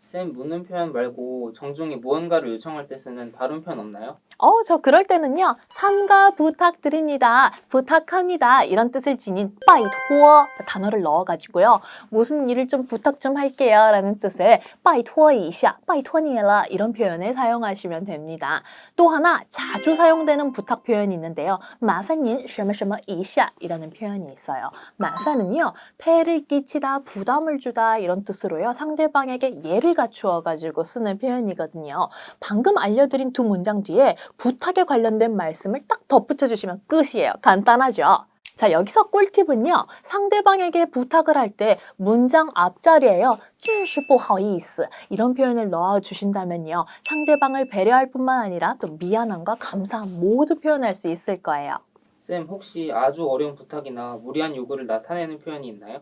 쌤, 묻는 표현 말고 정중히 무언가를 요청할 때 쓰는 다른 표현 없나요? 저 그럴 때는요. 삼가 부탁드립니다. 부탁합니다. 이런 뜻을 지닌 拜托 단어를 넣어가지고요. 무슨 일을 좀 부탁 좀 할게요 라는 뜻의 拜托一下, 拜托你了 이런 표현을 사용하시면 됩니다. 또 하나 자주 사용되는 부탁 표현이 있는데요. 麻烦您什么什么一下 이라는 표현이 있어요. 麻烦은요. 폐를 끼치다, 부담을 주다 이런 뜻으로요. 상대방에게 예를 갖추어가지고 쓰는 표현이거든요. 방금 알려드린 두 문장 뒤에 부탁에 관련된 말씀을 딱 덧붙여주시면 끝이에요. 간단하죠? 자, 여기서 꿀팁은요. 상대방에게 부탁을 할 때 문장 앞자리에요. 真是不好意思 이런 표현을 넣어주신다면요. 상대방을 배려할 뿐만 아니라 또 미안함과 감사함 모두 표현할 수 있을 거예요. 쌤, 혹시 아주 어려운 부탁이나 무리한 요구를 나타내는 표현이 있나요?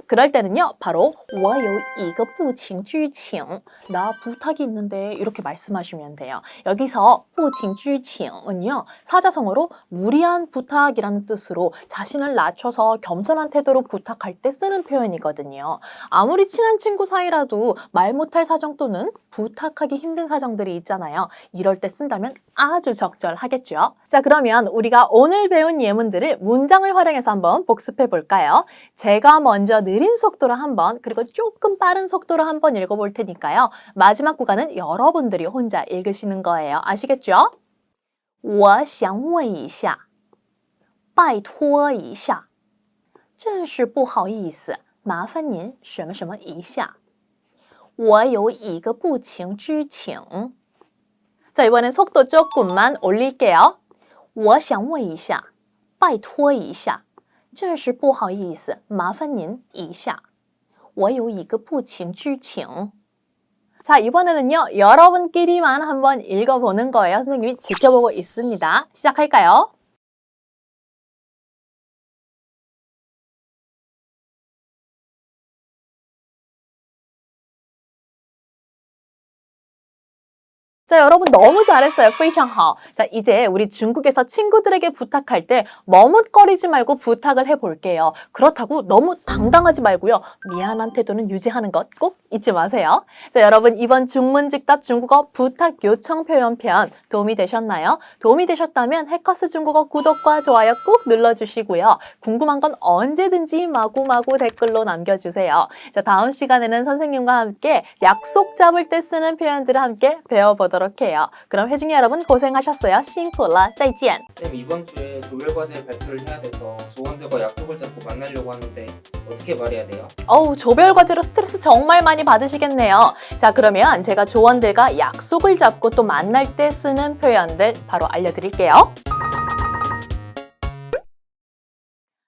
그럴 때는요, 바로 我有一个不情之请. 나 부탁이 있는데 이렇게 말씀하시면 돼요. 여기서 不情之请은요, 사자성어로 무리한 부탁이라는 뜻으로 자신을 낮춰서 겸손한 태도로 부탁할 때 쓰는 표현이거든요. 아무리 친한 친구 사이라도 말 못할 사정 또는 부탁하기 힘든 사정들이 있잖아요. 이럴 때 쓴다면 아주 적절하겠죠. 자, 그러면 우리가 오늘 배운 예문들을 문장을 활용해서 한번 복습해 볼까요? 제가 먼저 느린 속도로 한번, 그리고 조금 빠른 속도로 한번 읽어볼 테니까요. 마지막 구간은 여러분들이 혼자 읽으시는 거예요. 아시겠죠? 我想问一下拜托一下真是不好意思麻烦您什么什么一下我有一个不情之请 자, 이번엔 속도 조금만 올릴게요. 我想问一下拜托一下真是不好意思麻烦您一下我有一个不情之请 자, 이번에는요, 여러분끼리만 한번 읽어보는 거예요. 선생님이 지켜보고 있습니다. 시작할까요? 자, 여러분 너무 잘했어요. 非常好. 자, 이제 우리 중국에서 친구들에게 부탁할 때 머뭇거리지 말고 부탁을 해볼게요. 그렇다고 너무 당당하지 말고요. 미안한 태도는 유지하는 것 꼭 잊지 마세요. 자, 여러분 이번 중문직답 중국어 부탁 요청 표현편 도움이 되셨나요? 도움이 되셨다면 해커스 중국어 구독과 좋아요 꼭 눌러주시고요. 궁금한 건 언제든지 마구마구 댓글로 남겨주세요. 자, 다음 시간에는 선생님과 함께 약속 잡을 때 쓰는 표현들을 함께 배워보도록 해요. 그럼 회중이 여러분 고생하셨어요. 辛苦了再见. 쌤, 이번 주에 조별 과제 발표를 해야 돼서 조원들과 약속을 잡고 만나려고 하는데 어떻게 말해야 돼요? 조별 과제로 스트레스 정말 많이 받으시겠네요. 자, 그러면 제가 조원들과 약속을 잡고 또 만날 때 쓰는 표현들 바로 알려드릴게요.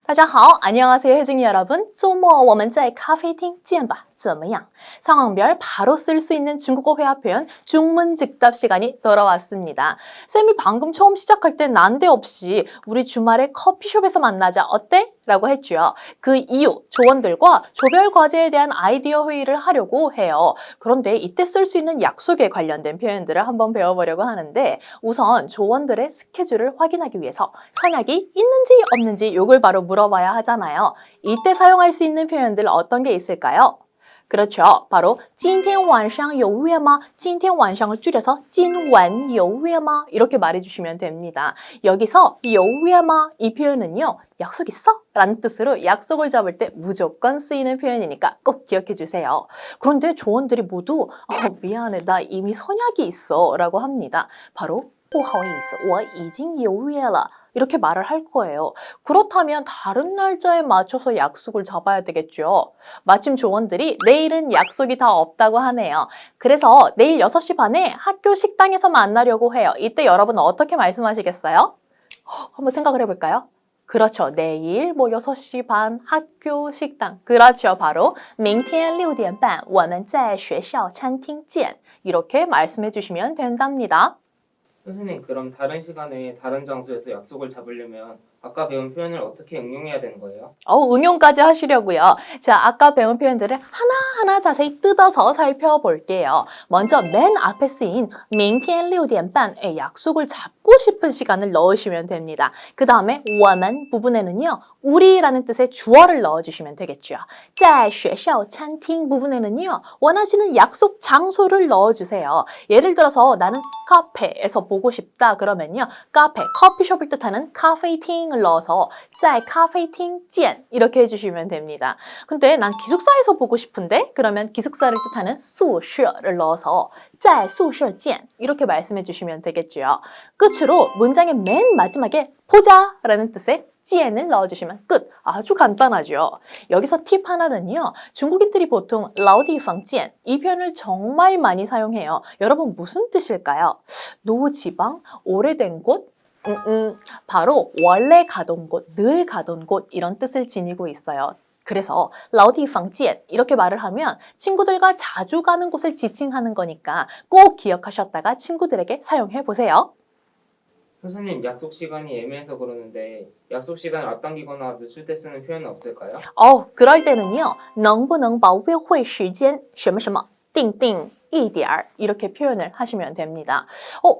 大家好, 안녕하세요, 혜중이 여러분. 周末我们在咖啡厅见吧怎么样? 상황별 바로 쓸 수 있는 중국어 회화 표현 중문즉답 시간이 돌아왔습니다. 쌤이 방금 처음 시작할 때 난데없이 우리 주말에 커피숍에서 만나자 어때? 라고 했죠. 그 이유, 조원들과 조별 과제에 대한 아이디어 회의를 하려고 해요. 그런데 이때 쓸 수 있는 약속에 관련된 표현들을 한번 배워보려고 하는데 우선 조원들의 스케줄을 확인하기 위해서 선약이 있는지 없는지 이걸 바로 물어봐야 하잖아요. 이때 사용할 수 있는 표현들 어떤 게 있을까요? 그렇죠. 바로 今天晚上有约吗? 今天晚上을 줄여서 今晚有约吗? 이렇게 말해주시면 됩니다. 여기서 有约吗? 이 표현은요. 약속 있어? 라는 뜻으로 약속을 잡을 때 무조건 쓰이는 표현이니까 꼭 기억해 주세요. 그런데 조원들이 모두 미안해, 나 이미 선약이 있어 라고 합니다. 바로 不好意思我已经有约了 이렇게 말을 할 거예요. 그렇다면 다른 날짜에 맞춰서 약속을 잡아야 되겠죠. 마침 조원들이 내일은 약속이 다 없다고 하네요. 그래서 내일 6시 반에 학교 식당에서 만나려고 해요. 이때 여러분 어떻게 말씀하시겠어요? 한번 생각을 해볼까요? 그렇죠. 내일 6시 반 학교 식당. 그렇죠. 바로 明天6点半我们在学校餐厅见 이렇게 말씀해 주시면 된답니다. 선생님, 그럼 다른 시간에 다른 장소에서 약속을 잡으려면 아까 배운 표현을 어떻게 응용해야 되는 거예요? 응용까지 하시려고요. 자, 아까 배운 표현들을 하나하나 자세히 뜯어서 살펴볼게요. 먼저 맨 앞에 쓰인 明天6点半의 약속을 잡고 싶은 시간을 넣으시면 됩니다. 그 다음에 我们 부분에는요. 우리라는 뜻의 주어를 넣어주시면 되겠죠. 在学校餐厅 부분에는요. 원하시는 약속 장소를 넣어주세요. 예를 들어서 나는 카페에서 보고 싶다 그러면요. 카페, 커피숍을 뜻하는 咖啡厅을 넣어서 在咖啡厅见 이렇게 해주시면 됩니다. 근데 난 기숙사에서 보고 싶은데 그러면 기숙사를 뜻하는 宿舍를 넣어서 在宿舍见 이렇게 말씀해 주시면 되겠죠. 끝으로 문장의 맨 마지막에 보자 라는 뜻의 见을 넣어주시면 끝. 아주 간단하죠. 여기서 팁 하나는요. 중국인들이 보통 老地方见 이 표현을 정말 많이 사용해요. 여러분 무슨 뜻일까요? 노지방, 오래된 곳, 바로 원래 가던 곳, 늘 가던 곳 이런 뜻을 지니고 있어요. 그래서 老地方见 이렇게 말을 하면 친구들과 자주 가는 곳을 지칭하는 거니까 꼭 기억하셨다가 친구들에게 사용해 보세요. 선생님, 약속 시간이 애매해서 그러는데 약속 시간을 앞당기거나 늦출 때 쓰는 표현은 없을까요? 그럴 때는요. 能不能把约会时间什么什么定定一点儿 이렇게 표현을 하시면 됩니다.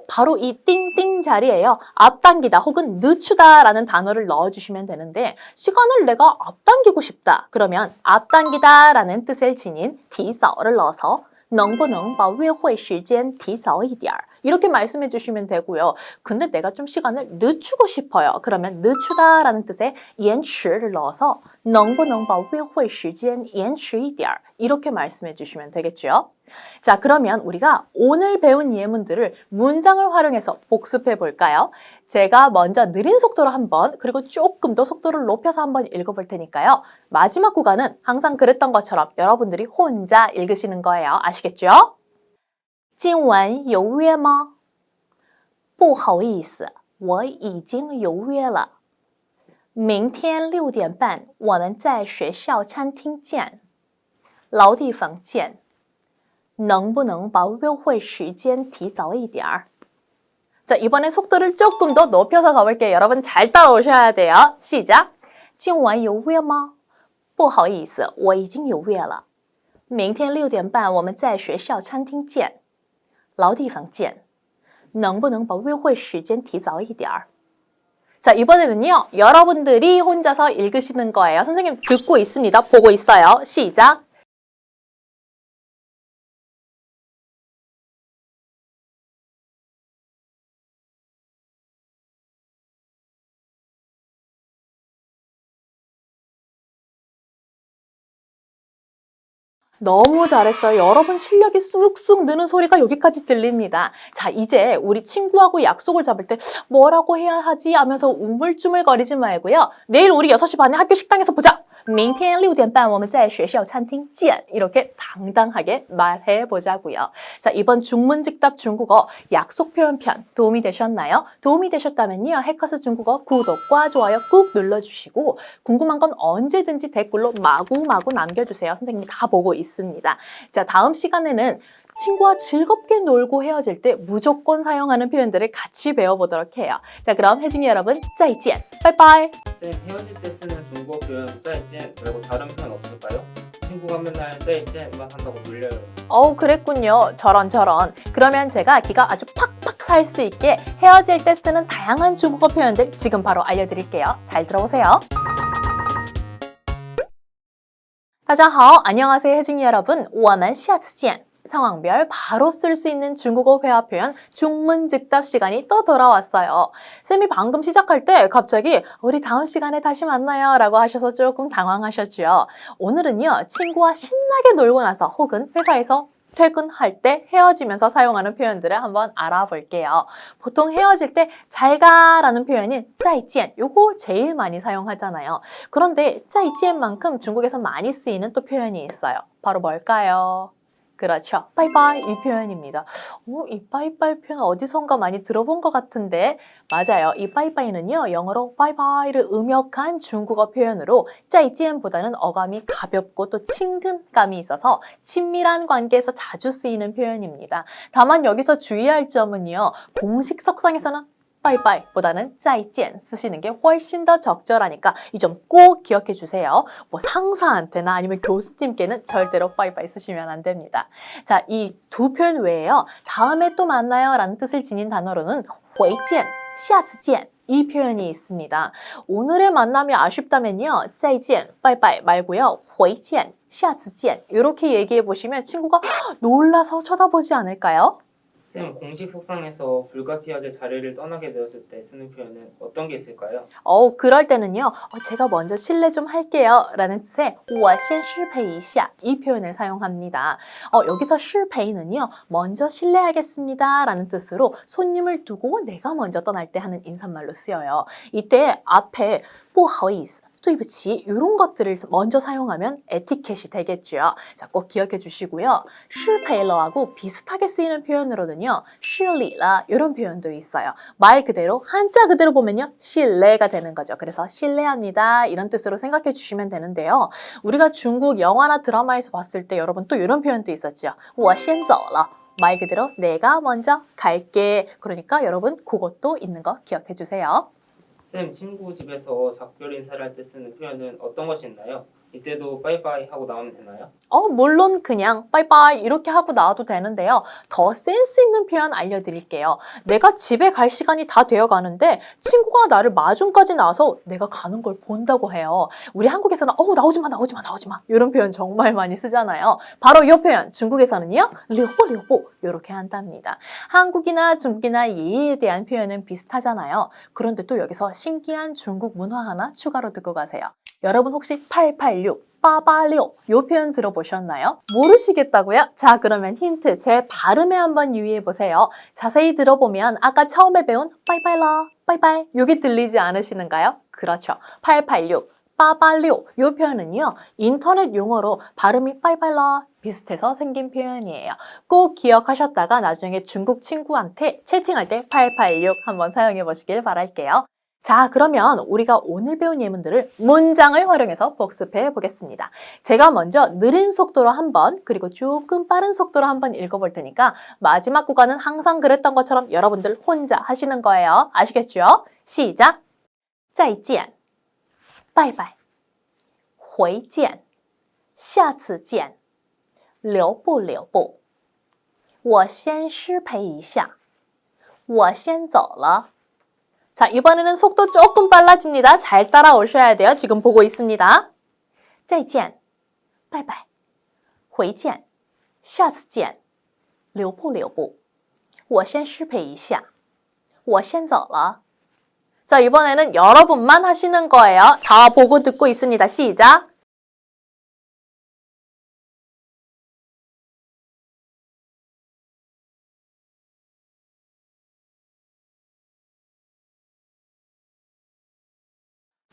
바로 이 띵띵 자리에요. 앞당기다 혹은 늦추다 라는 단어를 넣어주시면 되는데 시간을 내가 앞당기고 싶다. 그러면 앞당기다 라는 뜻을 지닌 提早를 넣어서 能不能把约会时间提早一点儿 이렇게 말씀해 주시면 되고요. 근데 내가 좀 시간을 늦추고 싶어요. 그러면 늦추다 라는 뜻의 延迟를 넣어서 能不能把约会时间延迟一点儿 이렇게 말씀해 주시면 되겠죠. 자, 그러면 우리가 오늘 배운 예문들을 문장을 활용해서 복습해 볼까요? 제가 먼저 느린 속도로 한번 그리고 조금 더 속도를 높여서 한번 읽어볼 테니까요. 마지막 구간은 항상 그랬던 것처럼 여러분들이 혼자 읽으시는 거예요. 아시겠죠? 今晚有约吗?不好意思,我已经有约了. 明天6点半我们在学校餐厅见. 老地方见.能不能把约会时间提早一点儿? 자, 이번에 속도를 조금 더 높여서 가볼게요. 여러분 잘 따라오셔야 돼요. 시작! 今晚有约吗?不好意思,我已经有约了. 明天6点半我们在学校餐厅见. 老地方见. 能不能把约会时间提早一点儿? 자, 이번에는요. 여러분들이 혼자서 읽으시는 거예요. 선생님 듣고 있습니다. 보고 있어요. 시작! 너무 잘했어요. 여러분 실력이 쑥쑥 느는 소리가 여기까지 들립니다. 자, 이제 우리 친구하고 약속을 잡을 때 뭐라고 해야 하지 하면서 우물쭈물거리지 말고요. 내일 우리 6시 반에 학교 식당에서 보자. 明天6点半我们在学校餐厅见. 이렇게 당당하게 말해보자고요. 자, 이번 중문직답 중국어 약속 표현 편 도움이 되셨나요? 도움이 되셨다면요. 해커스 중국어 구독과 좋아요 꾹 눌러주시고 궁금한 건 언제든지 댓글로 마구마구 남겨주세요. 선생님이 다 보고 있습니다. 자, 다음 시간에는 친구와 즐겁게 놀고 헤어질 때 무조건 사용하는 표현들을 같이 배워보도록 해요. 자, 그럼 혜중이 여러분, 再见, 빠이빠이. 쌤, 헤어질 때 쓰는 중국어 표현 再见 말고 다른 표현 없을까요? 친구가 맨날 再见만 한다고 놀려요. 그랬군요. 저런. 그러면 제가 기가 아주 팍팍 살 수 있게 헤어질 때 쓰는 다양한 중국어 표현들 지금 바로 알려드릴게요. 잘 들어보세요. 大家好, 안녕하세요 혜중이 여러분. 我们下次见. 상황별 바로 쓸 수 있는 중국어 회화 표현 중문즉답 시간이 또 돌아왔어요. 쌤이 방금 시작할 때 갑자기 우리 다음 시간에 다시 만나요 라고 하셔서 조금 당황하셨죠. 오늘은요 친구와 신나게 놀고 나서 혹은 회사에서 퇴근할 때 헤어지면서 사용하는 표현들을 한번 알아볼게요. 보통 헤어질 때 잘가 라는 표현인 再见 요거 제일 많이 사용하잖아요. 그런데 再见만큼 중국에서 많이 쓰이는 또 표현이 있어요. 바로 뭘까요? 그렇죠. 빠이빠이 이 표현입니다. 이 빠이빠이 표현 어디선가 많이 들어본 것 같은데 맞아요. 이 빠이빠이는요. 영어로 빠이빠이를 음역한 중국어 표현으로 再见보다는 어감이 가볍고 또 친근감이 있어서 친밀한 관계에서 자주 쓰이는 표현입니다. 다만 여기서 주의할 점은요. 공식 석상에서는 빠이빠이 보다는 再见 쓰시는 게 훨씬 더 적절하니까 이 점 꼭 기억해 주세요. 뭐 상사한테나 아니면 교수님께는 절대로 빠이빠이 쓰시면 안 됩니다. 자, 이 두 표현 외에요. 다음에 또 만나요 라는 뜻을 지닌 단어로는 回见, 下次见 이 표현이 있습니다. 오늘의 만남이 아쉽다면요. 再见, 빠이빠이 말고요. 回见, 下次见 이렇게 얘기해 보시면 친구가 놀라서 쳐다보지 않을까요? 쌤, 공식 석상에서 불가피하게 자리를 떠나게 되었을 때 쓰는 표현은 어떤 게 있을까요? 그럴 때는요. 제가 먼저 실례 좀 할게요 라는 뜻의 我先失陪一下 이 표현을 사용합니다. 여기서 失陪는요. 먼저 실례하겠습니다 라는 뜻으로 손님을 두고 내가 먼저 떠날 때 하는 인사말로 쓰여요. 이때 앞에 不好意思 对不起 이런 것들을 먼저 사용하면 에티켓이 되겠죠. 자, 꼭 기억해 주시고요. 失陪了하고 비슷하게 쓰이는 표현으로는요. 失礼了 이런 표현도 있어요. 말 그대로 한자 그대로 보면요. 실례가 되는 거죠. 그래서 실례합니다 이런 뜻으로 생각해 주시면 되는데요. 우리가 중국 영화나 드라마에서 봤을 때 여러분 또 이런 표현도 있었죠. 我先走了말 그대로 내가 먼저 갈게. 그러니까 여러분 그것도 있는 거 기억해 주세요. 쌤, 친구 집에서 작별 인사를 할 때 쓰는 표현은 어떤 것이 있나요? 이때도 빠이빠이 하고 나오면 되나요? 물론 그냥 빠이빠이 이렇게 하고 나와도 되는데요. 더 센스 있는 표현 알려드릴게요. 내가 집에 갈 시간이 다 되어 가는데 친구가 나를 마중까지 나와서 내가 가는 걸 본다고 해요. 우리 한국에서는 나오지 마, 나오지 마, 나오지 마. 이런 표현 정말 많이 쓰잖아요. 바로 이 표현 중국에서는요. 려보, 려보 이렇게 한답니다. 한국이나 중국이나 예의에 대한 표현은 비슷하잖아요. 그런데 또 여기서 신기한 중국 문화 하나 추가로 듣고 가세요. 여러분 혹시 886, 빠바六이 표현 들어보셨나요? 모르시겠다고요? 자, 그러면 힌트, 제 발음에 한번 유의해 보세요. 자세히 들어보면 아까 처음에 배운 빠이빠이라, 빠이빠이 여기 들리지 않으시는가요? 그렇죠. 886, 빠바六이 표현은요. 인터넷 용어로 발음이 빠이빠이라 비슷해서 생긴 표현이에요. 꼭 기억하셨다가 나중에 중국 친구한테 채팅할 때 886 한번 사용해 보시길 바랄게요. 자, 그러면 우리가 오늘 배운 예문들을 문장을 활용해서 복습해 보겠습니다. 제가 먼저 느린 속도로 한번 그리고 조금 빠른 속도로 한번 읽어볼 테니까 마지막 구간은 항상 그랬던 것처럼 여러분들 혼자 하시는 거예요. 아시겠죠? 시작! 再见 拜拜 回见下次见留不留步我先失陪一下我先走了 자, 이번에는 속도 조금 빨라집니다. 잘 따라오셔야 돼요. 지금 보고 있습니다. 再见拜拜回见下次见留不留步我先失陪一下我先走了 자, 이번에는 여러분만 하시는 거예요. 다 보고 듣고 있습니다. 시작!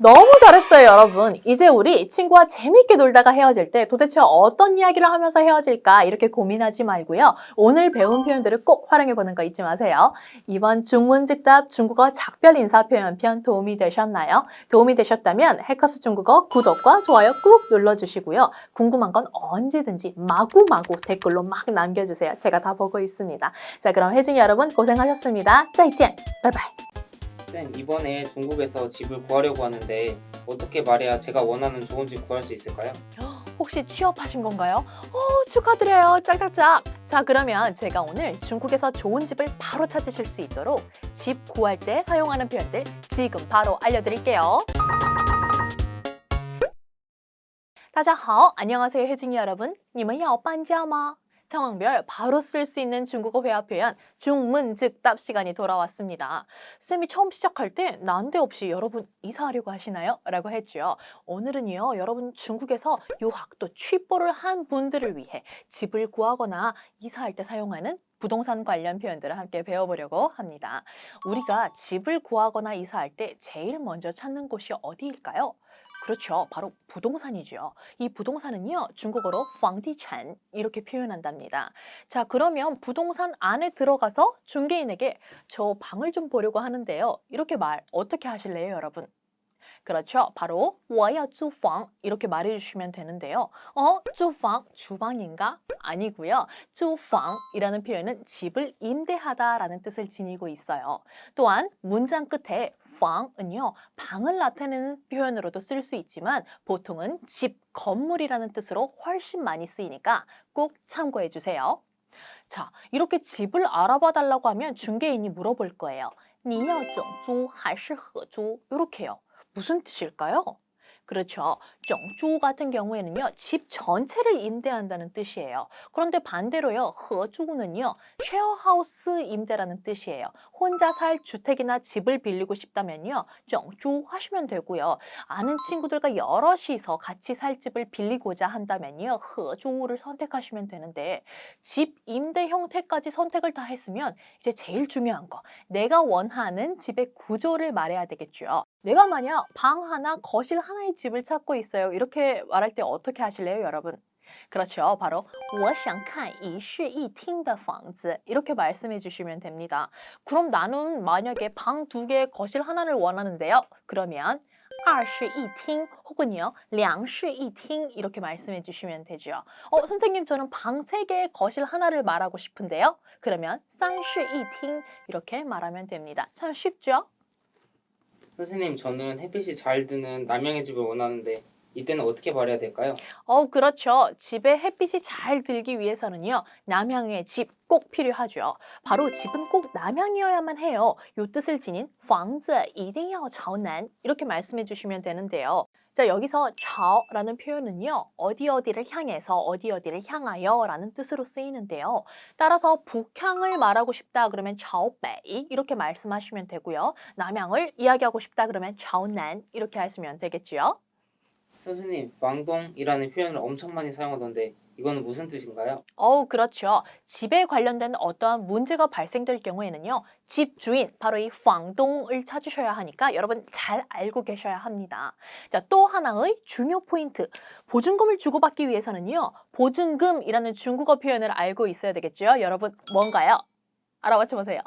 너무 잘했어요, 여러분. 이제 우리 친구와 재밌게 놀다가 헤어질 때 도대체 어떤 이야기를 하면서 헤어질까 이렇게 고민하지 말고요. 오늘 배운 표현들을 꼭 활용해보는 거 잊지 마세요. 이번 중문즉답 중국어 작별 인사 표현편 도움이 되셨나요? 도움이 되셨다면 해커스 중국어 구독과 좋아요 꾹 눌러주시고요. 궁금한 건 언제든지 마구마구 댓글로 막 남겨주세요. 제가 다 보고 있습니다. 자, 그럼 혜중이 여러분 고생하셨습니다. 再见, 바이바이. 쌤, 이번에 중국에서 집을 구하려고 하는데 어떻게 말해야 제가 원하는 좋은 집 구할 수 있을까요? 혹시 취업하신 건가요? 축하드려요. 짝짝짝. 자, 그러면 제가 오늘 중국에서 좋은 집을 바로 찾으실 수 있도록 집 구할 때 사용하는 표현들 지금 바로 알려드릴게요. 大家好, 안녕하세요, 혜진이 여러분. 你们要搬家吗? 상황별 바로 쓸 수 있는 중국어 회화 표현 중문즉답 시간이 돌아왔습니다. 쌤이 처음 시작할 때 난데없이 여러분 이사하려고 하시나요? 라고 했죠. 오늘은요, 여러분 중국에서 유학 또 취뽀를 한 분들을 위해 집을 구하거나 이사할 때 사용하는 부동산 관련 표현들을 함께 배워보려고 합니다. 우리가 집을 구하거나 이사할 때 제일 먼저 찾는 곳이 어디일까요? 그렇죠. 바로 부동산이죠. 이 부동산은요, 중국어로 房地产 이렇게 표현한답니다. 자, 그러면 부동산 안에 들어가서 중개인에게 저 방을 좀 보려고 하는데요. 이렇게 말 어떻게 하실래요, 여러분? 그렇죠. 바로 我要租房 이렇게 말해주시면 되는데요. 租房 주방인가? 아니고요. 租房이라는 표현은 집을 임대하다라는 뜻을 지니고 있어요. 또한 문장 끝에 房은요. 방을 나타내는 표현으로도 쓸 수 있지만 보통은 집, 건물이라는 뜻으로 훨씬 많이 쓰이니까 꼭 참고해 주세요. 자, 이렇게 집을 알아봐 달라고 하면 중개인이 물어볼 거예요. 你要整租还是合租? 이렇게요. 무슨 뜻일까요? 그렇죠. 整租 같은 경우에는요, 집 전체를 임대한다는 뜻이에요. 그런데 반대로요, 合租는요, 쉐어하우스 임대라는 뜻이에요. 혼자 살 주택이나 집을 빌리고 싶다면요, 整租 하시면 되고요. 아는 친구들과 여럿이서 같이 살 집을 빌리고자 한다면요, 合租를 선택하시면 되는데 집 임대 형태까지 선택을 다 했으면 이제 제일 중요한 거, 내가 원하는 집의 구조를 말해야 되겠죠. 내가 만약 방 하나, 거실 하나의 집을 찾고 있어요. 이렇게 말할 때 어떻게 하실래요, 여러분? 그렇죠. 바로 我想看一室一厅的房子 이렇게 말씀해 주시면 됩니다. 그럼 나는 만약에 방 2개, 거실 하나를 원하는데요. 그러면 二室一厅 혹은요 两室一厅 이렇게 말씀해 주시면 되죠. 선생님 저는 방 3개, 거실 하나를 말하고 싶은데요. 그러면 三室一厅 이렇게 말하면 됩니다. 참 쉽죠? 선생님, 저는 햇빛이 잘 드는 남양의 집을 원하는데 이때는 어떻게 말해야 될까요? 그렇죠. 집에 햇빛이 잘 들기 위해서는요. 남향의 집 꼭 필요하죠. 바로 집은 꼭 남향이어야만 해요. 요 뜻을 지닌 房子一定要朝南 이렇게 말씀해 주시면 되는데요. 자, 여기서 朝라는 표현은요. 어디를 향해서 어디를 향하여 라는 뜻으로 쓰이는데요. 따라서 북향을 말하고 싶다 그러면 朝北 이렇게 말씀하시면 되고요. 남향을 이야기하고 싶다 그러면 朝南 이렇게 하시면 되겠죠. 선생님, 왕동이라는 표현을 엄청 많이 사용하던데 이거는 무슨 뜻인가요? 그렇죠. 집에 관련된 어떠한 문제가 발생될 경우에는요. 집 주인, 바로 이房동을 찾으셔야 하니까 여러분 잘 알고 계셔야 합니다. 자, 또 하나의 중요 포인트. 보증금을 주고받기 위해서는요. 보증금이라는 중국어 표현을 알고 있어야 되겠죠. 여러분 뭔가요? 알아맞혀 보세요.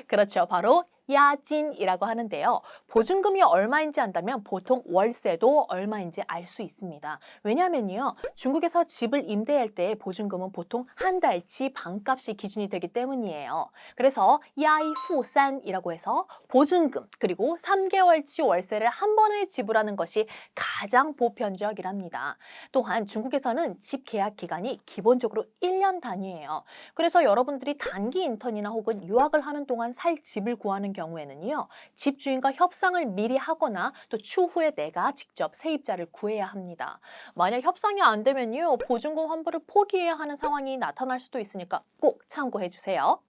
그렇죠. 바로 야진이라고 하는데요. 보증금이 얼마인지 안다면 보통 월세도 얼마인지 알 수 있습니다. 왜냐하면요. 중국에서 집을 임대할 때 보증금은 보통 한 달치 방값이 기준이 되기 때문이에요. 그래서 야이푸산이라고 해서 보증금 그리고 3개월치 월세를 한 번에 지불하는 것이 가장 보편적이랍니다. 또한 중국에서는 집 계약 기간이 기본적으로 1년 단위예요. 그래서 여러분들이 단기 인턴이나 혹은 유학을 하는 동안 살 집을 구하는 경우에는요. 집주인과 협상을 미리 하거나 또 추후에 내가 직접 세입자를 구해야 합니다. 만약 협상이 안 되면요. 보증금 환불을 포기해야 하는 상황이 나타날 수도 있으니까 꼭 참고해 주세요.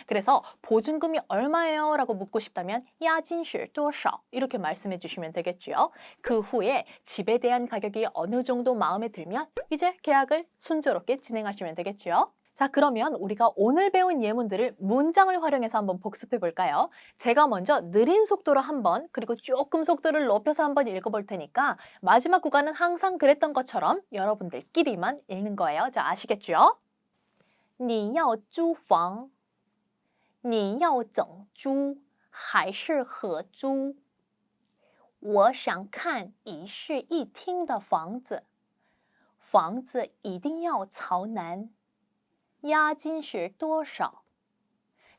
그래서 보증금이 얼마예요? 라고 묻고 싶다면 야진시 多少 이렇게 말씀해 주시면 되겠죠. 그 후에 집에 대한 가격이 어느 정도 마음에 들면 이제 계약을 순조롭게 진행하시면 되겠죠. 자, 그러면 우리가 오늘 배운 예문들을 문장을 활용해서 한번 복습해 볼까요? 제가 먼저 느린 속도로 한번 그리고 조금 속도를 높여서 한번 읽어볼 테니까 마지막 구간은 항상 그랬던 것처럼 여러분들끼리만 읽는 거예요. 자, 아시겠죠? 你要租房你要整租还是合租？我想看一室一厅的房子，房子一定要朝南。押金是多少？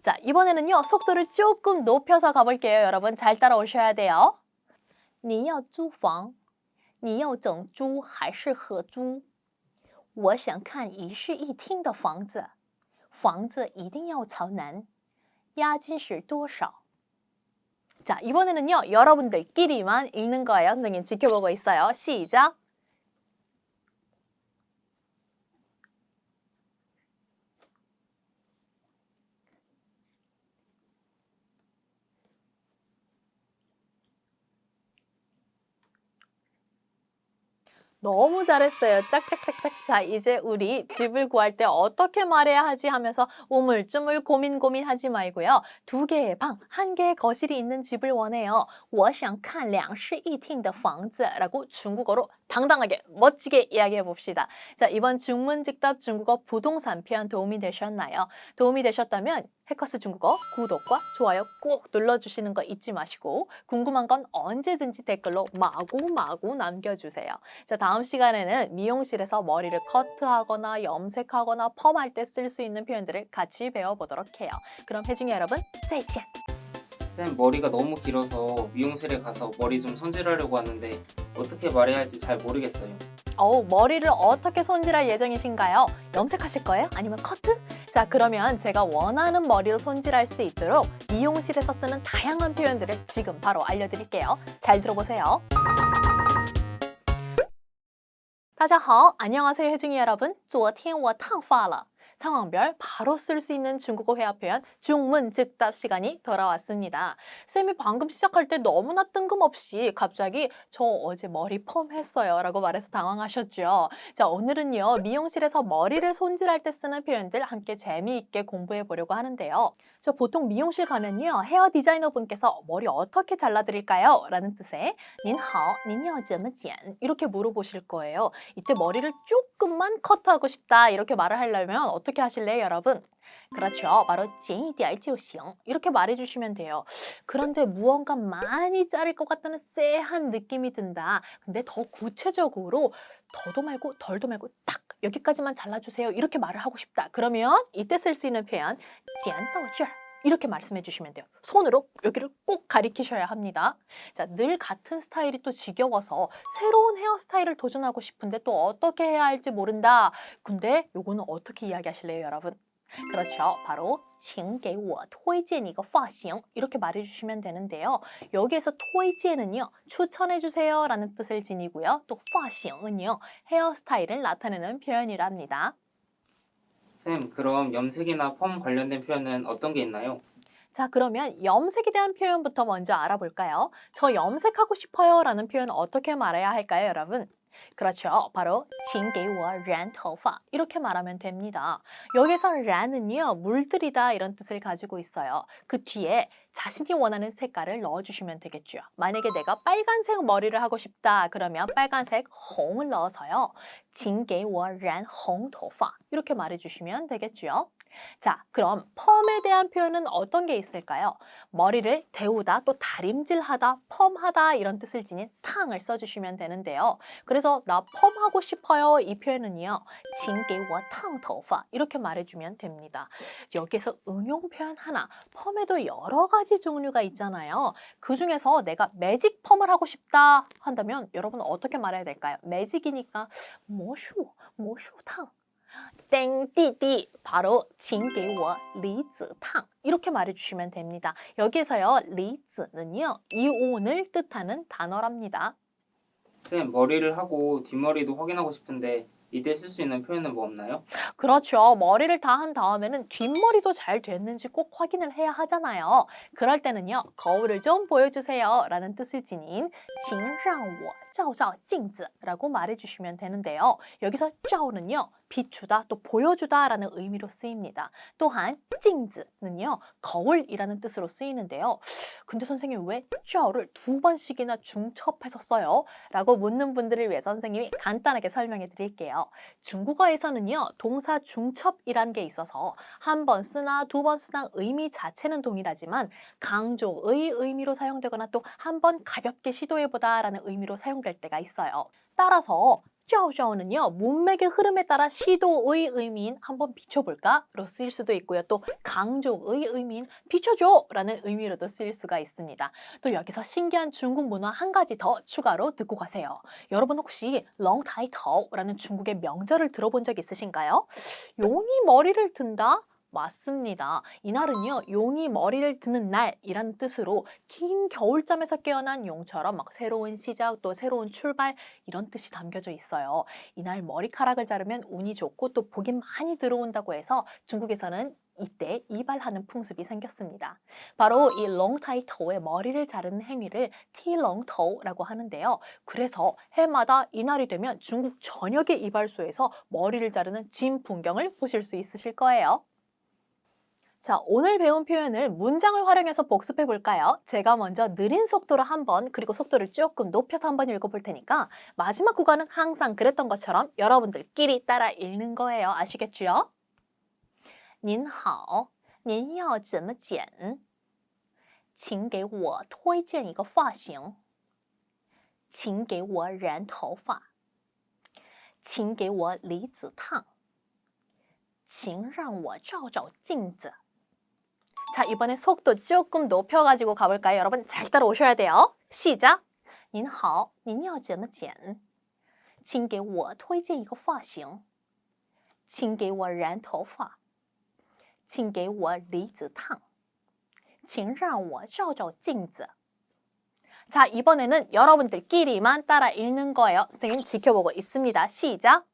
자, 이번에는요. 속도를 조금 높여서 가볼게요. 여러분 잘 따라오셔야 돼요. 你要租房你要整租还是合租？我想看一室一厅的房子，房子一定要朝南。押金是多少？ 자, 이번에는요. 여러분들끼리만 읽는 거예요. 선생님 지켜보고 있어요. 시작! 너무 잘했어요. 짝짝짝짝. 자, 이제 우리 집을 구할 때 어떻게 말해야 하지 하면서 우물쭈물 고민하지 말고요. 2개의 방, 1개의 거실이 있는 집을 원해요. 我想看两室一厅的房子 라고 중국어로 당당하게 멋지게 이야기해 봅시다. 자, 이번 중문직답 중국어 부동산 표현 도움이 되셨나요? 도움이 되셨다면 해커스 중국어 구독과 좋아요 꾹 눌러주시는 거 잊지 마시고 궁금한 건 언제든지 댓글로 마구 남겨주세요. 자, 다음 시간에는 미용실에서 머리를 커트하거나 염색하거나 펌할 때 쓸 수 있는 표현들을 같이 배워보도록 해요. 그럼 혜중이 여러분, 再见! 쌤, 머리가 너무 길어서 미용실에 가서 머리 좀 손질하려고 하는데 어떻게 말해야 할지 잘 모르겠어요. 머리를 어떻게 손질할 예정이신가요? 염색하실 거예요? 아니면 커트? 자, 그러면 제가 원하는 머리로 손질할 수 있도록 미용실에서 쓰는 다양한 표현들을 지금 바로 알려드릴게요. 잘 들어보세요. 大家好, 안녕하세요 혜중이 여러분. 昨天我烫发了. 상황별 바로 쓸 수 있는 중국어 회화 표현 중문즉답 시간이 돌아왔습니다. 쌤이 방금 시작할 때 너무나 뜬금없이 갑자기 저 어제 머리 펌했어요 라고 말해서 당황하셨죠. 자, 오늘은요 미용실에서 머리를 손질할 때 쓰는 표현들 함께 재미있게 공부해 보려고 하는데요. 저 보통 미용실 가면요 헤어 디자이너 분께서 머리 어떻게 잘라드릴까요? 라는 뜻의 您好,您要怎么剪? 이렇게 물어보실 거예요. 이때 머리를 조금만 커트하고 싶다 이렇게 말을 하려면 어떻게 어떻게 하실래요, 여러분? 그렇죠. 바로 紧一点就行. 이렇게 말해주시면 돼요. 그런데 무언가 많이 자를 것 같다는 쎄한 느낌이 든다. 근데 더 구체적으로 더도 말고 덜도 말고 딱 여기까지만 잘라주세요. 이렇게 말을 하고 싶다. 그러면 이때 쓸 수 있는 표현 剪到这儿. 이렇게 말씀해 주시면 돼요. 손으로 여기를 꼭 가리키셔야 합니다. 자, 늘 같은 스타일이 또 지겨워서 새로운 헤어스타일을 도전하고 싶은데 또 어떻게 해야 할지 모른다. 근데 요거는 어떻게 이야기하실래요, 여러분? 그렇죠. 바로 请给我推荐一个发型 이렇게 말해주시면 되는데요. 여기에서 推荐은요 추천해주세요 라는 뜻을 지니고요. 또 发型은요 헤어스타일을 나타내는 표현이랍니다. 쌤, 그럼 염색이나 펌 관련된 표현은 어떤 게 있나요? 자, 그러면 염색에 대한 표현부터 먼저 알아볼까요? 저 염색하고 싶어요 라는 표현 어떻게 말해야 할까요, 여러분? 그렇죠. 바로 请给我染头发 이렇게 말하면 됩니다. 여기서染은요 물들이다 이런 뜻을 가지고 있어요. 그 뒤에 자신이 원하는 색깔을 넣어주시면 되겠죠. 만약에 내가 빨간색 머리를 하고 싶다 그러면 빨간색 홍을 넣어서요. 请给我染红头发 이렇게 말해주시면 되겠죠. 자, 그럼 펌에 대한 표현은 어떤 게 있을까요? 머리를 데우다 또 다림질하다, 펌하다 이런 뜻을 지닌 탕을 써주시면 되는데요. 그래서 나 펌하고 싶어요 이 표현은요. 请给我烫头发 이렇게 말해주면 됩니다. 여기서 응용 표현 하나, 펌에도 여러 가지 종류가 있잖아요. 그 중에서 내가 매직 펌을 하고 싶다 한다면 여러분 어떻게 말해야 될까요? 매직이니까 모슈탕 땡띠띠 바로 请给我离子烫 이렇게 말해주시면 됩니다. 여기서요 리즈는요 이온을 뜻하는 단어랍니다. 쌤, 머리를 하고 뒷머리도 확인하고 싶은데 이때 쓸 수 있는 표현은 뭐 없나요? 그렇죠. 머리를 다 한 다음에는 뒷머리도 잘 됐는지 꼭 확인을 해야 하잖아요. 그럴 때는요. 거울을 좀 보여주세요 라는 뜻을 지닌 请让我照照镜子 라고 말해주시면 되는데요. 여기서 照는요. 비추다 또 보여주다 라는 의미로 쓰입니다. 또한 镜子는요. 거울이라는 뜻으로 쓰이는데요. 근데 선생님 왜 照를 두 번씩이나 중첩해서 써요? 라고 묻는 분들을 위해 선생님이 간단하게 설명해 드릴게요. 중국어에서는요. 동사 중첩이란 게 있어서 한 번 쓰나 두 번 쓰나 의미 자체는 동일하지만 강조의 의미로 사용되거나 또 한 번 가볍게 시도해보다 라는 의미로 사용될 때가 있어요. 따라서 照照는요. 문맥의 흐름에 따라 시도의 의미인 한번 비춰볼까로 쓰일 수도 있고요. 또 강조의 의미인 비춰줘 라는 의미로도 쓰일 수가 있습니다. 또 여기서 신기한 중국 문화 한 가지 더 추가로 듣고 가세요. 여러분 혹시 렁타이터라는 중국의 명절을 들어본 적 있으신가요? 용이 머리를 든다? 맞습니다. 이날은요, 용이 머리를 드는 날이라는 뜻으로 긴 겨울잠에서 깨어난 용처럼 막 새로운 시작 또 새로운 출발 이런 뜻이 담겨져 있어요. 이날 머리카락을 자르면 운이 좋고 또 복이 많이 들어온다고 해서 중국에서는 이때 이발하는 풍습이 생겼습니다. 바로 이 롱타이토의 머리를 자르는 행위를 티롱토라고 하는데요. 그래서 해마다 이날이 되면 중국 전역의 이발소에서 머리를 자르는 진 풍경을 보실 수 있으실 거예요. 자, 오늘 배운 표현을 문장을 활용해서 복습해 볼까요? 제가 먼저 느린 속도로 한번 그리고 속도를 조금 높여서 한번 읽어볼 테니까 마지막 구간은 항상 그랬던 것처럼 여러분들끼리 따라 읽는 거예요. 아시겠죠? 您好，您要怎么剪？请给我推荐一个发型。请给我染头发。请给我离子烫。请让我照照镜子。 자, 이번에 속도 조금 높여가지고 가볼까요? 여러분 잘 따라오셔야 돼요. 시작! 您好，您要怎么剪？请给我推荐一个发型。请给我染头发。请给我离子烫。请让我照照镜子。 자, 이번에는 여러분들끼리만 따라 읽는 거예요. 선생님 지켜보고 있습니다. 시작!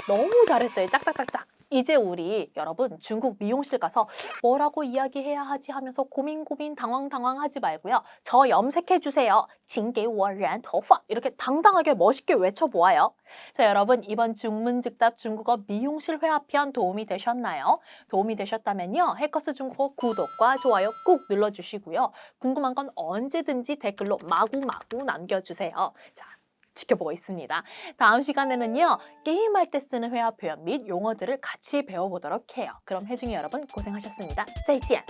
너무 잘했어요. 짝짝짝짝. 이제 우리 여러분 중국 미용실 가서 뭐라고 이야기해야 하지 하면서 고민 당황하지 말고요. 저 염색해 주세요. 请给我染头发. 이렇게 당당하게 멋있게 외쳐보아요. 자, 여러분 이번 중문즉답 중국어 미용실 회화편 도움이 되셨나요? 도움이 되셨다면요. 해커스 중국어 구독과 좋아요 꾹 눌러주시고요. 궁금한 건 언제든지 댓글로 마구마구 남겨주세요. 자, 지켜보고 있습니다. 다음 시간에는요. 게임할 때 쓰는 회화 표현 및 용어들을 같이 배워보도록 해요. 그럼 혜중이 여러분 고생하셨습니다. 再见!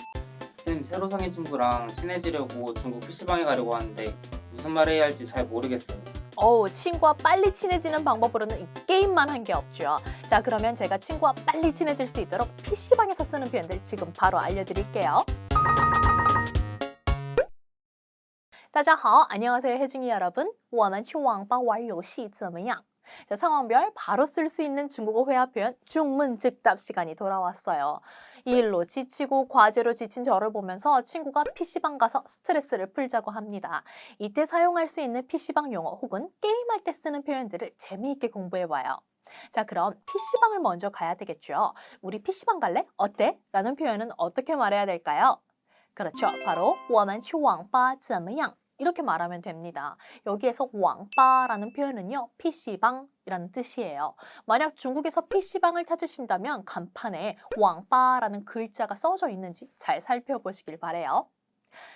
쌤, 새로 사귄 친구랑 친해지려고 중국 PC방에 가려고 하는데 무슨 말 해야 할지 잘 모르겠어요. 친구와 빨리 친해지는 방법으로는 이 게임만 한 게 없죠. 자, 그러면 제가 친구와 빨리 친해질 수 있도록 PC방에서 쓰는 표현들 지금 바로 알려드릴게요. 大家好, 안녕하세요 혜중이 여러분. 我们去网吧玩游戏怎么样? 자, 상황별 바로 쓸 수 있는 중국어 회화 표현 중문즉답 시간이 돌아왔어요. 이 일로 지치고 과제로 지친 저를 보면서 친구가 PC방 가서 스트레스를 풀자고 합니다. 이때 사용할 수 있는 PC방 용어 혹은 게임할 때 쓰는 표현들을 재미있게 공부해봐요. 자, 그럼 PC방을 먼저 가야 되겠죠. 우리 PC방 갈래? 어때? 라는 표현은 어떻게 말해야 될까요? 그렇죠. 바로 我们去网吧怎么样? 이렇게 말하면 됩니다. 여기에서 왕바라는 표현은요. PC방이라는 뜻이에요. 만약 중국에서 PC방을 찾으신다면 간판에 왕바라는 글자가 써져 있는지 잘 살펴보시길 바래요.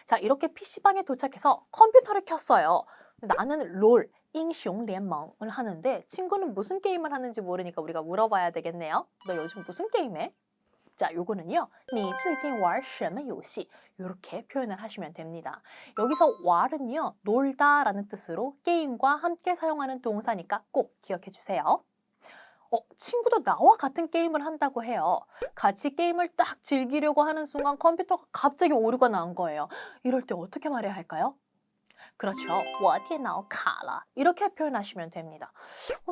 자, 이렇게 PC방에 도착해서 컴퓨터를 켰어요. 나는 롤,英雄联盟을 하는데 친구는 무슨 게임을 하는지 모르니까 우리가 물어봐야 되겠네요. 너 요즘 무슨 게임해? 자, 요거는요. 你最近玩什么游戏? 이렇게 표현을 하시면 됩니다. 여기서 war은요. 놀다 라는 뜻으로 게임과 함께 사용하는 동사니까 꼭 기억해 주세요. 친구도 나와 같은 게임을 한다고 해요. 같이 게임을 딱 즐기려고 하는 순간 컴퓨터가 갑자기 오류가 난 거예요. 이럴 때 어떻게 말해야 할까요? 그렇죠. 我电脑卡了 이렇게 표현하시면 됩니다.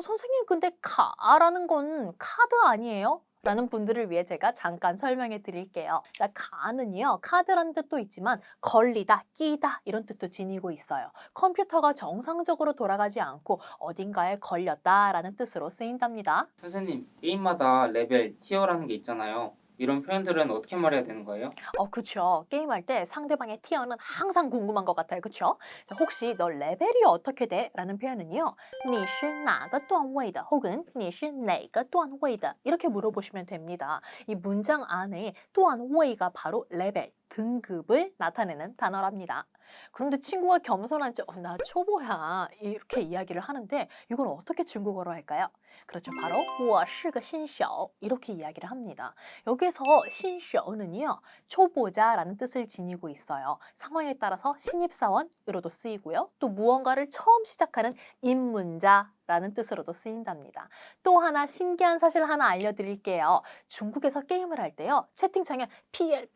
선생님 근데 카라는 건 카드 아니에요? 라는 분들을 위해 제가 잠깐 설명해 드릴게요. 자, 카는요. 카드라는 뜻도 있지만 걸리다, 끼다 이런 뜻도 지니고 있어요. 컴퓨터가 정상적으로 돌아가지 않고 어딘가에 걸렸다라는 뜻으로 쓰인답니다. 선생님, 게임마다 레벨, 티어라는 게 있잖아요. 이런 표현들은 어떻게 말해야 되는 거예요? 그쵸. 게임할 때 상대방의 티어는 항상 궁금한 것 같아요. 그쵸? 자, 혹시 너 레벨이 어떻게 돼? 라는 표현은요. 你是哪个段位的 혹은 你是哪个段位的 이렇게 물어보시면 됩니다. 이 문장 안에 段位가 바로 레벨, 등급을 나타내는 단어랍니다. 그런데 친구가 겸손한 척, 나 초보야 이렇게 이야기를 하는데 이걸 어떻게 중국어로 할까요? 그렇죠. 바로 我是个新手 이렇게 이야기를 합니다. 여기서 新手는요. 초보자라는 뜻을 지니고 있어요. 상황에 따라서 신입사원으로도 쓰이고요. 또 무언가를 처음 시작하는 입문자 라는 뜻으로도 쓰인답니다. 또 하나 신기한 사실 하나 알려드릴게요. 중국에서 게임을 할 때요. 채팅창에 PL,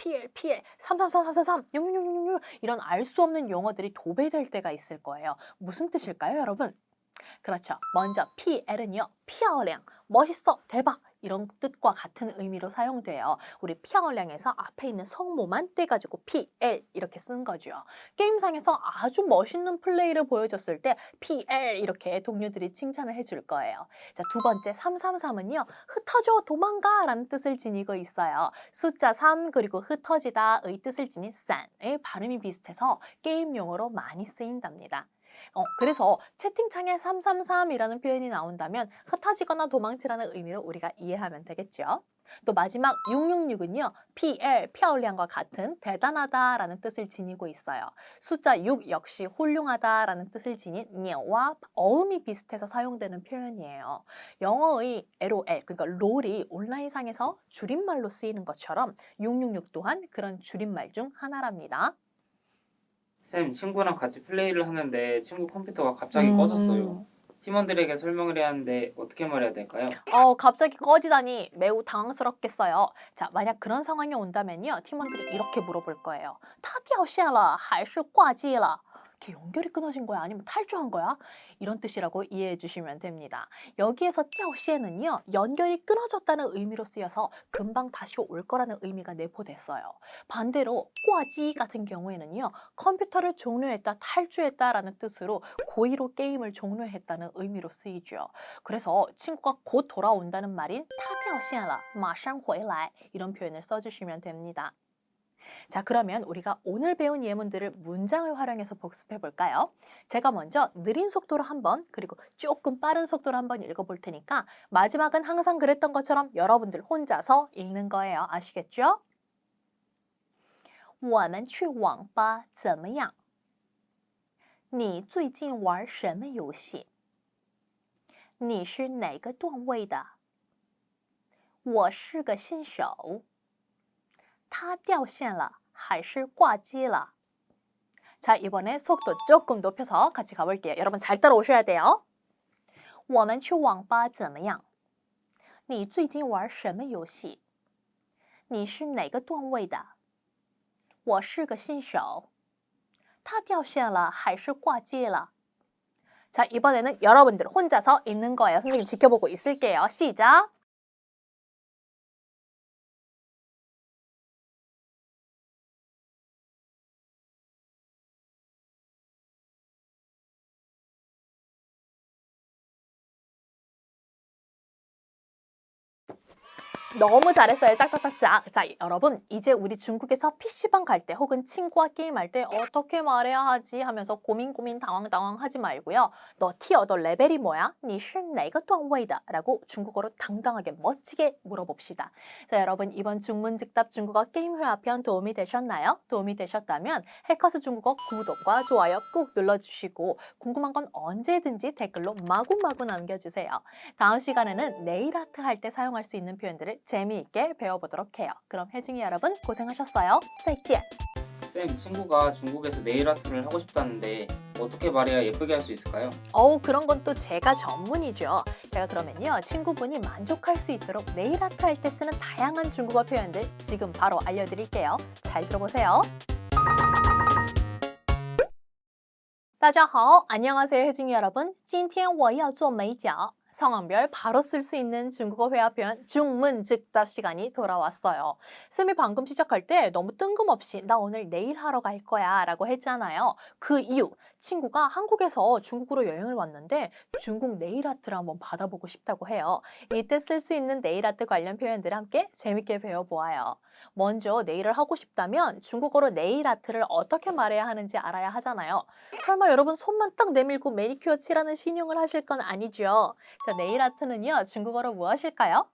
333, 000 이런 알 수 없는 용어들이 도배될 때가 있을 거예요. 무슨 뜻일까요, 여러분? 그렇죠. 먼저 PL은요. 漂亮, 멋있어, 대박 이런 뜻과 같은 의미로 사용돼요. 우리 漂亮에서 앞에 있는 성모만 떼가지고 PL 이렇게 쓴 거죠. 게임상에서 아주 멋있는 플레이를 보여줬을 때 PL 이렇게 동료들이 칭찬을 해줄 거예요. 자, 두 번째 333은요. 흩어져, 도망가 라는 뜻을 지니고 있어요. 숫자 3 그리고 흩어지다의 뜻을 지닌 싼의 발음이 비슷해서 게임 용어로 많이 쓰인답니다. 그래서 채팅창에 333이라는 표현이 나온다면 흩어지거나 도망치라는 의미로 우리가 이해하면 되겠죠. 또 마지막 666은요. PL, 漂亮과 같은 대단하다라는 뜻을 지니고 있어요. 숫자 6 역시 훌륭하다라는 뜻을 지닌 鸟와 어음이 비슷해서 사용되는 표현이에요. 영어의 LOL, 그러니까 롤이 온라인상에서 줄임말로 쓰이는 것처럼 666 또한 그런 줄임말 중 하나랍니다. 쌤, 친구랑 같이 플레이를 하는데 친구 컴퓨터가 갑자기 꺼졌어요. 팀원들에게 설명을 해야 하는데 어떻게 말해야 될까요? 갑자기 꺼지다니 매우 당황스럽겠어요. 자, 만약 그런 상황이 온다면요. 팀원들이 이렇게 물어볼 거예요. 它掉线了还是挂机了? 이렇게 연결이 끊어진 거야? 아니면 탈주한 거야? 이런 뜻이라고 이해해 주시면 됩니다. 여기에서 掉线은요, 연결이 끊어졌다는 의미로 쓰여서 금방 다시 올 거라는 의미가 내포됐어요. 반대로 挂机 같은 경우에는요, 컴퓨터를 종료했다, 탈주했다라는 뜻으로 고의로 게임을 종료했다는 의미로 쓰이죠. 그래서 친구가 곧 돌아온다는 말인 他掉线了, 马上回来 이런 표현을 써주시면 됩니다. 자, 그러면 우리가 오늘 배운 예문들을 문장을 활용해서 복습해 볼까요? 제가 먼저 느린 속도로 한번, 그리고 조금 빠른 속도로 한번 읽어볼 테니까 마지막은 항상 그랬던 것처럼 여러분들 혼자서 읽는 거예요. 아시겠죠? 我们去网吧怎么样？你最近玩什么游戏？你是哪个段位的？我是个新手。他掉线了还是挂机了？ 자, 이번에 속도 조금 높여서 같이 가볼게요. 여러분 잘 따라오셔야 돼요. 我们去网吧怎么样？你最近玩什么游戏？你是哪个段位的？我是个新手。他掉线了还是挂机了？ 자, 이번에는 여러분들 혼자서 읽는 거예요. 선생님 지켜보고 있을게요. 시작! 너무 잘했어요. 짝짝짝짝. 자, 여러분 이제 우리 중국에서 PC방 갈 때 혹은 친구와 게임할 때 어떻게 말해야 하지 하면서 고민 당황 하지 말고요. 너 티어, 너 레벨이 뭐야? 你是哪个段位的? 라고 중국어로 당당하게 멋지게 물어봅시다. 자, 여러분 이번 중문즉답 중국어 게임 회화편 도움이 되셨나요? 도움이 되셨다면 해커스 중국어 구독과 좋아요 꾹 눌러주시고 궁금한 건 언제든지 댓글로 마구마구 남겨주세요. 다음 시간에는 네일 아트 할 때 사용할 수 있는 표현들을 재미있게 배워보도록 해요. 그럼 혜중이 여러분 고생하셨어요. 再见. 쌤, 친구가 중국에서 네일 아트를 하고 싶다는데 어떻게 말해야 예쁘게 할 수 있을까요? 그런 건 또 제가 전문이죠. 제가 그러면요, 친구분이 만족할 수 있도록 네일 아트 할 때 쓰는 다양한 중국어 표현들 지금 바로 알려드릴게요. 잘 들어보세요. 大家好, 안녕하세요, 혜중이 여러분. 今天我要做美甲. 상황별 바로 쓸 수 있는 중국어 회화 표현 중문즉답 시간이 돌아왔어요. 쌤이 방금 시작할 때 너무 뜬금없이 나 오늘 네일 하러 갈 거야 라고 했잖아요. 그 이유, 친구가 한국에서 중국으로 여행을 왔는데 중국 네일 아트를 한번 받아보고 싶다고 해요. 이때 쓸 수 있는 네일 아트 관련 표현들을 함께 재밌게 배워보아요. 먼저 네일을 하고 싶다면 중국어로 네일 아트를 어떻게 말해야 하는지 알아야 하잖아요. 설마 여러분 손만 딱 내밀고 매니큐어 칠하는 신용을 하실 건 아니죠? 자, 네일 아트는요, 중국어로 무엇일까요?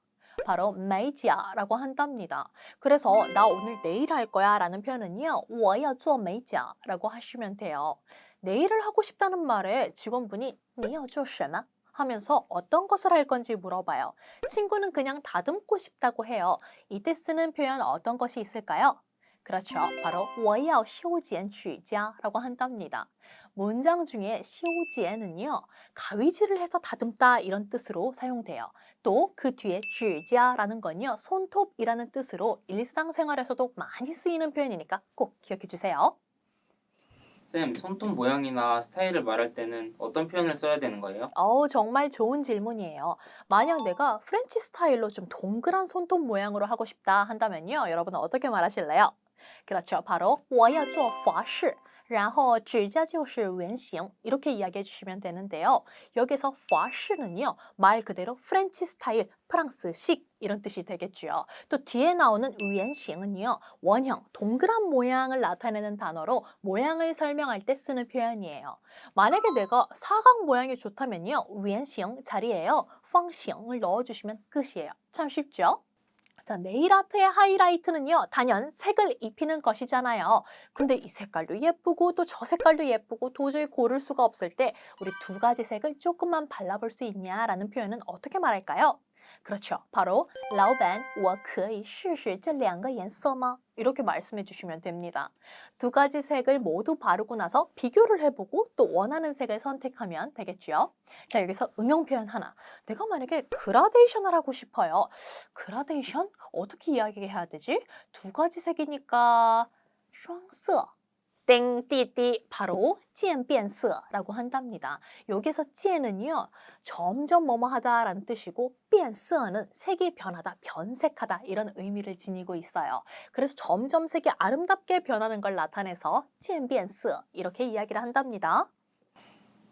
바로 메이지아라고 한답니다. 그래서 나 오늘 네일 할 거야 라는 표현은요, 我要做美甲라고 하시면 돼요. 네일을 하고 싶다는 말에 직원분이 你要做什么? 하면서 어떤 것을 할 건지 물어봐요. 친구는 그냥 다듬고 싶다고 해요. 이때 쓰는 표현 어떤 것이 있을까요? 그렇죠. 바로 我要修剪指甲라고 한답니다. 문장 중에 修剪은요, 가위질을 해서 다듬다 이런 뜻으로 사용돼요. 또 그 뒤에 指甲라는 건요, 손톱이라는 뜻으로 일상생활에서도 많이 쓰이는 표현이니까 꼭 기억해 주세요. 쌤, 손톱 모양이나 스타일을 말할 때는 어떤 표현을 써야 되는 거예요? 정말 좋은 질문이에요. 만약 내가 프렌치 스타일로 좀 동그란 손톱 모양으로 하고 싶다 한다면요, 여러분은 어떻게 말하실래요? 그렇죠. 바로 我要做法式然后指甲就是圆形 이렇게 이야기해 주시면 되는데요. 여기서 法式는요, 말 그대로 프렌치 스타일, 프랑스식 이런 뜻이 되겠죠. 또 뒤에 나오는 圆形은요, 원형, 동그란 모양을 나타내는 단어로 모양을 설명할 때 쓰는 표현이에요. 만약에 내가 사각 모양이 좋다면요, 圆形 자리에요, 方形을 넣어주시면 끝이에요. 참 쉽죠? 자, 네일 아트의 하이라이트는요, 단연 색을 입히는 것이잖아요. 근데 이 색깔도 예쁘고 또 저 색깔도 예쁘고 도저히 고를 수가 없을 때 우리 두 가지 색을 조금만 발라볼 수 있냐라는 표현은 어떻게 말할까요? 그렇죠. 바로 老板,我可以试试这两个颜色吗? 이렇게 말씀해 주시면 됩니다. 두 가지 색을 모두 바르고 나서 비교를 해보고 또 원하는 색을 선택하면 되겠죠. 자, 여기서 응용 표현 하나. 내가 만약에 그라데이션을 하고 싶어요. 그라데이션? 어떻게 이야기해야 되지? 두 가지 색이니까 双色 땡띠띠 바로 渐变色라고 한답니다. 여기서 渐은요 점점 뭐뭐 하다라는 뜻이고 变色는 색이 변하다, 변색하다 이런 의미를 지니고 있어요. 그래서 점점 색이 아름답게 변하는 걸 나타내서 渐变色 이렇게 이야기를 한답니다.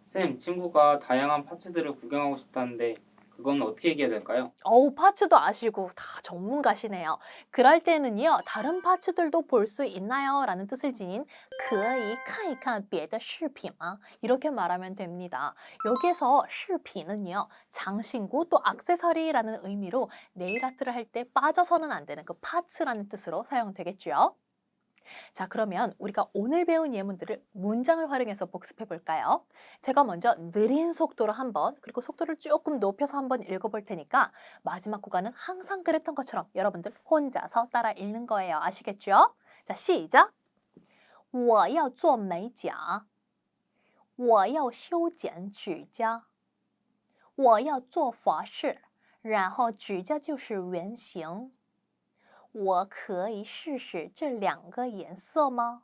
쌤, 친구가 다양한 파츠들을 구경하고 싶다는데 그건 어떻게 얘기해야 될까요? 파츠도 아시고 다 전문가시네요. 그럴 때는요, 다른 파츠들도 볼 수 있나요? 라는 뜻을 지닌 可以看一看别的视频吗? 이렇게 말하면 됩니다. 여기에서 视频은요, 장신구 또 액세서리라는 의미로 네일 아트를 할 때 빠져서는 안 되는 그 파츠라는 뜻으로 사용되겠죠. 자, 그러면 우리가 오늘 배운 예문들을 문장을 활용해서 복습해 볼까요? 제가 먼저 느린 속도로 한번, 그리고 속도를 조금 높여서 한번 읽어볼 테니까 마지막 구간은 항상 그랬던 것처럼 여러분들 혼자서 따라 읽는 거예요. 아시겠죠? 자, 시작! 我要做美甲我要修剪指甲我要做法式然后指甲就是圆形我可以试试这两个颜色吗？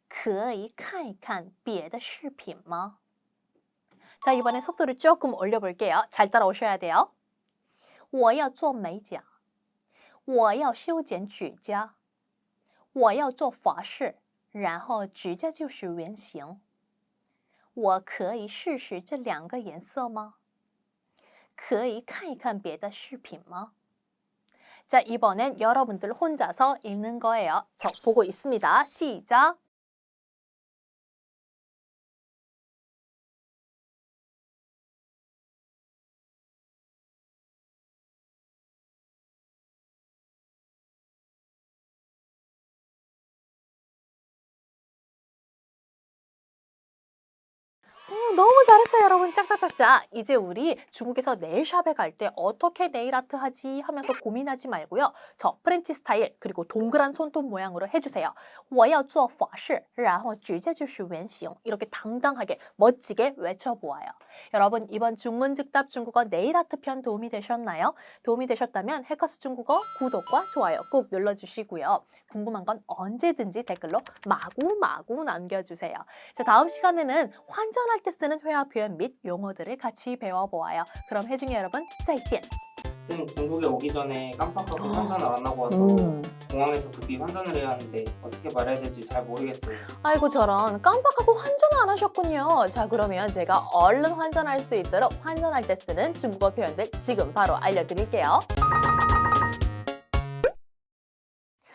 可以看一看别的视频吗？ 자, 이번에 속도를 조금 올려볼게요. 잘 따라오셔야 돼요. 我要做美甲我要修剪指甲我要做法式然后指甲就是圆形我可以试试这两个颜色吗？可以看一看别的视频吗？ 자, 이번엔 여러분들 혼자서 읽는 거예요. 저 보고 있습니다. 시작! 너무 잘했어요, 여러분. 짝짝짝짝. 이제 우리 중국에서 네일샵에 갈 때 어떻게 네일 아트 하지 하면서 고민하지 말고요. 저 프렌치 스타일 그리고 동그란 손톱 모양으로 해주세요. 我要做法式然后指甲就是圆形 이렇게 당당하게 멋지게 외쳐보아요. 여러분, 이번 중문즉답 중국어 네일 아트 편 도움이 되셨나요? 도움이 되셨다면 해커스 중국어 구독과 좋아요 꼭 눌러주시고요. 궁금한 건 언제든지 댓글로 마구마구 남겨주세요. 자, 다음 시간에는 환전할 때 쓰는 회화 표현 및 용어들을 같이 배워보아요. 그럼 혜중이 여러분, 再见! 쌤, 중국에 오기 전에 깜빡하고 환전을 안 하고 와서 공항에서 급히 환전을 해야 하는데 어떻게 말해야 될지 잘 모르겠어요. 아이고 저런, 깜빡하고 환전을 안 하셨군요. 자, 그러면 제가 얼른 환전할 수 있도록 환전할 때 쓰는 중국어 표현들 지금 바로 알려드릴게요.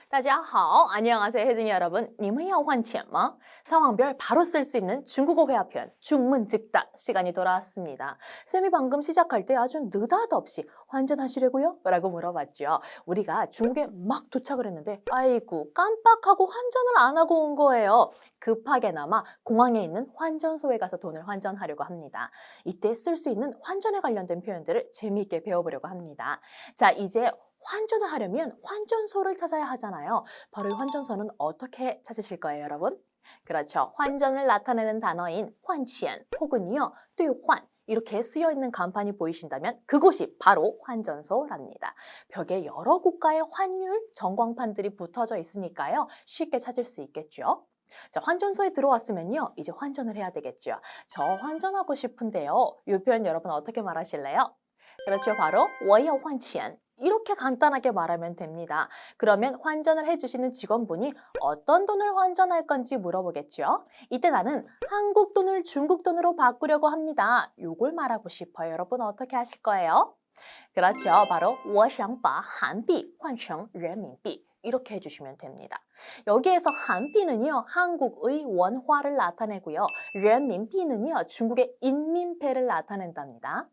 大家好, 안녕하세요, 혜중이 여러분. 你们要换钱吗? 상황별 바로 쓸 수 있는 중국어 회화 표현, 중문즉답 시간이 돌아왔습니다. 쌤이 방금 시작할 때 아주 느닷없이 환전하시려고요? 라고 물어봤죠. 우리가 중국에 막 도착을 했는데 아이고 깜빡하고 환전을 안 하고 온 거예요. 급하게나마 공항에 있는 환전소에 가서 돈을 환전하려고 합니다. 이때 쓸 수 있는 환전에 관련된 표현들을 재미있게 배워보려고 합니다. 자, 이제 환전을 하려면 환전소를 찾아야 하잖아요. 바로 이 환전소는 어떻게 찾으실 거예요, 여러분? 그렇죠. 환전을 나타내는 단어인 换钱 혹은요, 兑换 이렇게 쓰여있는 간판이 보이신다면 그곳이 바로 환전소랍니다. 벽에 여러 국가의 환율 전광판들이 붙어져 있으니까요. 쉽게 찾을 수 있겠죠. 자, 환전소에 들어왔으면요. 이제 환전을 해야 되겠죠. 저 환전하고 싶은데요. 이 표현 여러분 어떻게 말하실래요? 그렇죠. 바로 我要换钱 이렇게 간단하게 말하면 됩니다. 그러면 환전을 해주시는 직원분이 어떤 돈을 환전할 건지 물어보겠죠. 이때 나는 한국 돈을 중국 돈으로 바꾸려고 합니다. 요걸 말하고 싶어요. 여러분 어떻게 하실 거예요? 그렇죠. 바로 我想把韩币换成人民币 이렇게 해주시면 됩니다. 여기에서 한비는요, 한국의 원화를 나타내고요. 人民币는요, 중국의 인민폐를 나타낸답니다.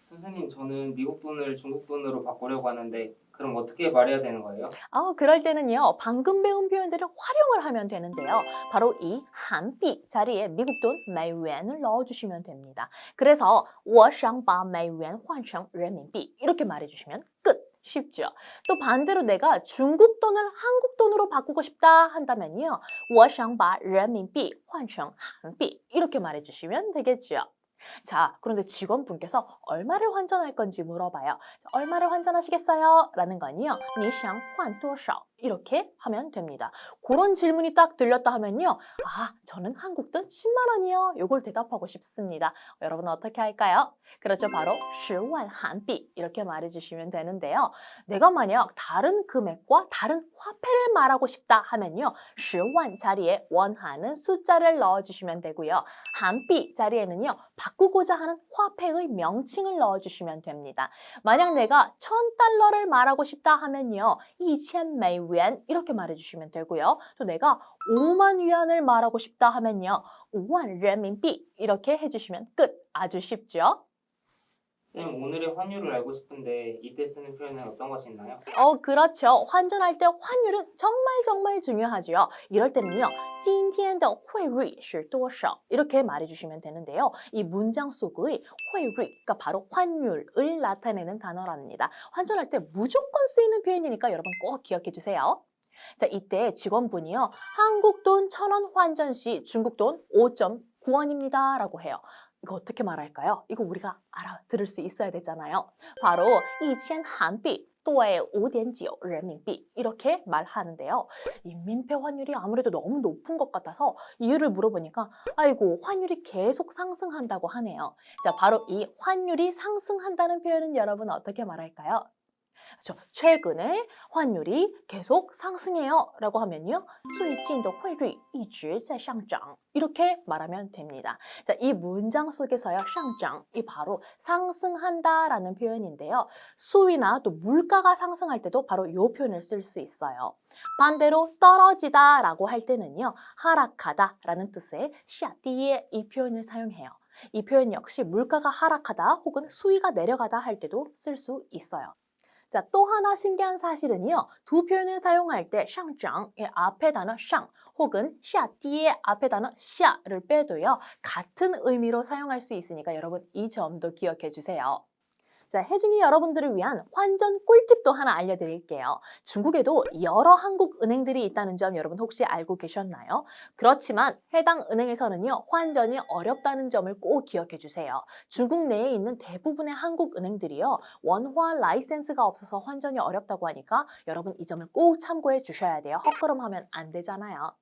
선생님, 저는 미국 돈을 중국 돈으로 바꾸려고 하는데 그럼 어떻게 말해야 되는 거예요? 그럴 때는요, 방금 배운 표현들을 활용을 하면 되는데요. 바로 이 한비 자리에 미국 돈美元을 넣어주시면 됩니다. 그래서 我想把美元换成人民币 이렇게 말해주시면 끝! 쉽죠? 또 반대로 내가 중국 돈을 한국 돈으로 바꾸고 싶다 한다면요. 我想把人民币换成韩币 이렇게 말해주시면 되겠죠. 자, 그런데 직원분께서 얼마를 환전할 건지 물어봐요. 얼마를 환전하시겠어요? 라는 건요. 你想换多少? 이렇게 하면 됩니다. 그런 질문이 딱 들렸다 하면요. 아, 저는 한국 돈 10만 원이요. 요걸 대답하고 싶습니다. 여러분 어떻게 할까요? 그렇죠. 바로 10만 한비 이렇게 말해주시면 되는데요. 내가 만약 다른 금액과 다른 화폐를 말하고 싶다 하면요. 10만 자리에 원하는 숫자를 넣어주시면 되고요. 한비 자리에는요. 바꾸고자 하는 화폐의 명칭을 넣어주시면 됩니다. 만약 내가 1000달러를 말하고 싶다 하면요. 2000美元 이렇게 말해주시면 되고요. 또 내가 5만 위안을 말하고 싶다 하면요. 5만人民币 이렇게 해주시면 끝. 아주 쉽죠? 쌤, 오늘의 환율을 알고 싶은데 이때 쓰는 표현은 어떤 것이 있나요? 그렇죠. 환전할 때 환율은 정말 중요하죠. 이럴 때는요. 今天的汇率是多少 이렇게 말해주시면 되는데요. 이 문장 속의 汇率, 그러니까 바로 환율을 나타내는 단어랍니다. 환전할 때 무조건 쓰이는 표현이니까 여러분 꼭 기억해 주세요. 자, 이때 직원분이요. 한국 돈 1000원 환전 시 중국 돈 5.9원입니다. 라고 해요. 이거 어떻게 말할까요? 이거 우리가 알아들을 수 있어야 되잖아요. 바로 2000韩币 또의 5.9 人民币 이렇게 말하는데요. 이 민폐 환율이 아무래도 너무 높은 것 같아서 이유를 물어보니까 아이고 환율이 계속 상승한다고 하네요. 자, 바로 이 환율이 상승한다는 표현은 여러분 어떻게 말할까요? 그렇죠. 최근에 환율이 계속 상승해요 라고 하면요. 最近的汇率一直在上涨 이렇게 말하면 됩니다. 자, 이 문장 속에서요. 上涨, 이 바로 상승한다 라는 표현인데요. 수위나 또 물가가 상승할 때도 바로 이 표현을 쓸 수 있어요. 반대로 떨어지다 라고 할 때는요. 하락하다 라는 뜻의 下跌 이 표현을 사용해요. 이 표현 역시 물가가 하락하다 혹은 수위가 내려가다 할 때도 쓸 수 있어요. 자, 또 하나 신기한 사실은요. 두 표현을 사용할 때 上涨의 앞에 단어 上 혹은 下跌 앞에 단어 下를 빼도요. 같은 의미로 사용할 수 있으니까 여러분 이 점도 기억해 주세요. 자, 혜중이 여러분들을 위한 환전 꿀팁도 하나 알려드릴게요. 중국에도 여러 한국 은행들이 있다는 점 여러분 혹시 알고 계셨나요? 그렇지만 해당 은행에서는요. 환전이 어렵다는 점을 꼭 기억해 주세요. 중국 내에 있는 대부분의 한국 은행들이요. 원화 라이센스가 없어서 환전이 어렵다고 하니까 여러분 이 점을 꼭 참고해 주셔야 돼요. 헛걸음하면 안 되잖아요.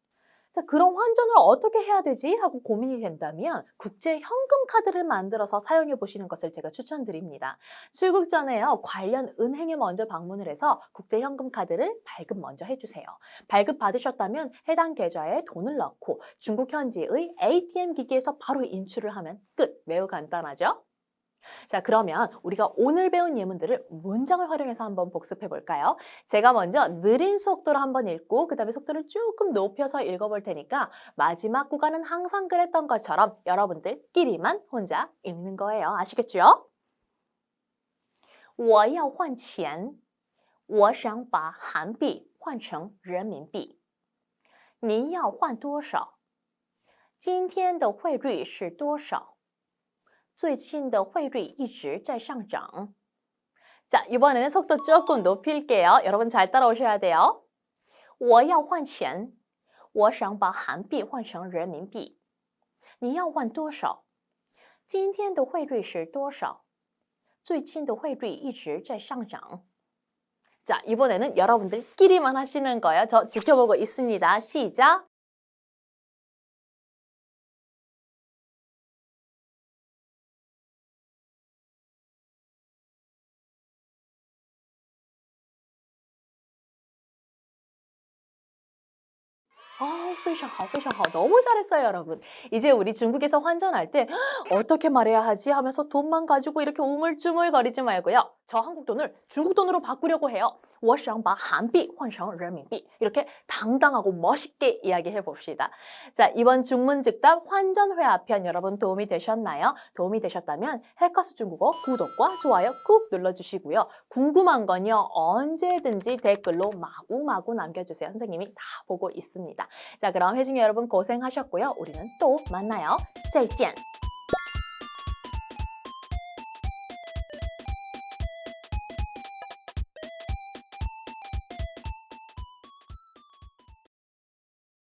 자, 그럼 환전을 어떻게 해야 되지? 하고 고민이 된다면 국제 현금 카드를 만들어서 사용해 보시는 것을 제가 추천드립니다. 출국 전에요. 관련 은행에 먼저 방문을 해서 국제 현금 카드를 발급 먼저 해주세요. 발급 받으셨다면 해당 계좌에 돈을 넣고 중국 현지의 ATM 기기에서 바로 인출을 하면 끝! 매우 간단하죠? 자, 그러면 우리가 오늘 배운 예문들을 문장을 활용해서 한번 복습해 볼까요? 제가 먼저 느린 속도로 한번 읽고 그 다음에 속도를 조금 높여서 읽어볼 테니까 마지막 구간은 항상 그랬던 것처럼 여러분들끼리만 혼자 읽는 거예요. 아시겠죠? 我要换钱我想把韩币换成人民币您要换多少今天的汇率是多少最近的汇率一直在上涨. 자, 이번에는 속도 조금 높일게요. 여러분 잘 따라오셔야 돼요. 我要换钱我想把韩币换成人民币你要换多少今天的汇率是多少最近的汇率一直在上涨. 자, 이번에는 여러분들끼리만 하시는 거예요. 저 지켜보고 있습니다. 시작!非常好, 非常好. 너무 잘했어요, 여러분. 이제 우리 중국에서 환전할 때 어떻게 말해야 하지 하면서 돈만 가지고 이렇게 우물쭈물거리지 말고요. 저 한국 돈을 중국 돈으로 바꾸려고 해요. 我想把韩币换成人民币. 이렇게 당당하고 멋있게 이야기해 봅시다. 자, 이번 중문즉답 환전회화편 여러분 도움이 되셨나요? 도움이 되셨다면 해커스 중국어 구독과 좋아요 꾹 눌러주시고요. 궁금한 건요. 언제든지 댓글로 마구마구 남겨주세요. 선생님이 다 보고 있습니다. 자, 그럼 혜진이 여러분 고생하셨고요. 우리는 또 만나요. 再见.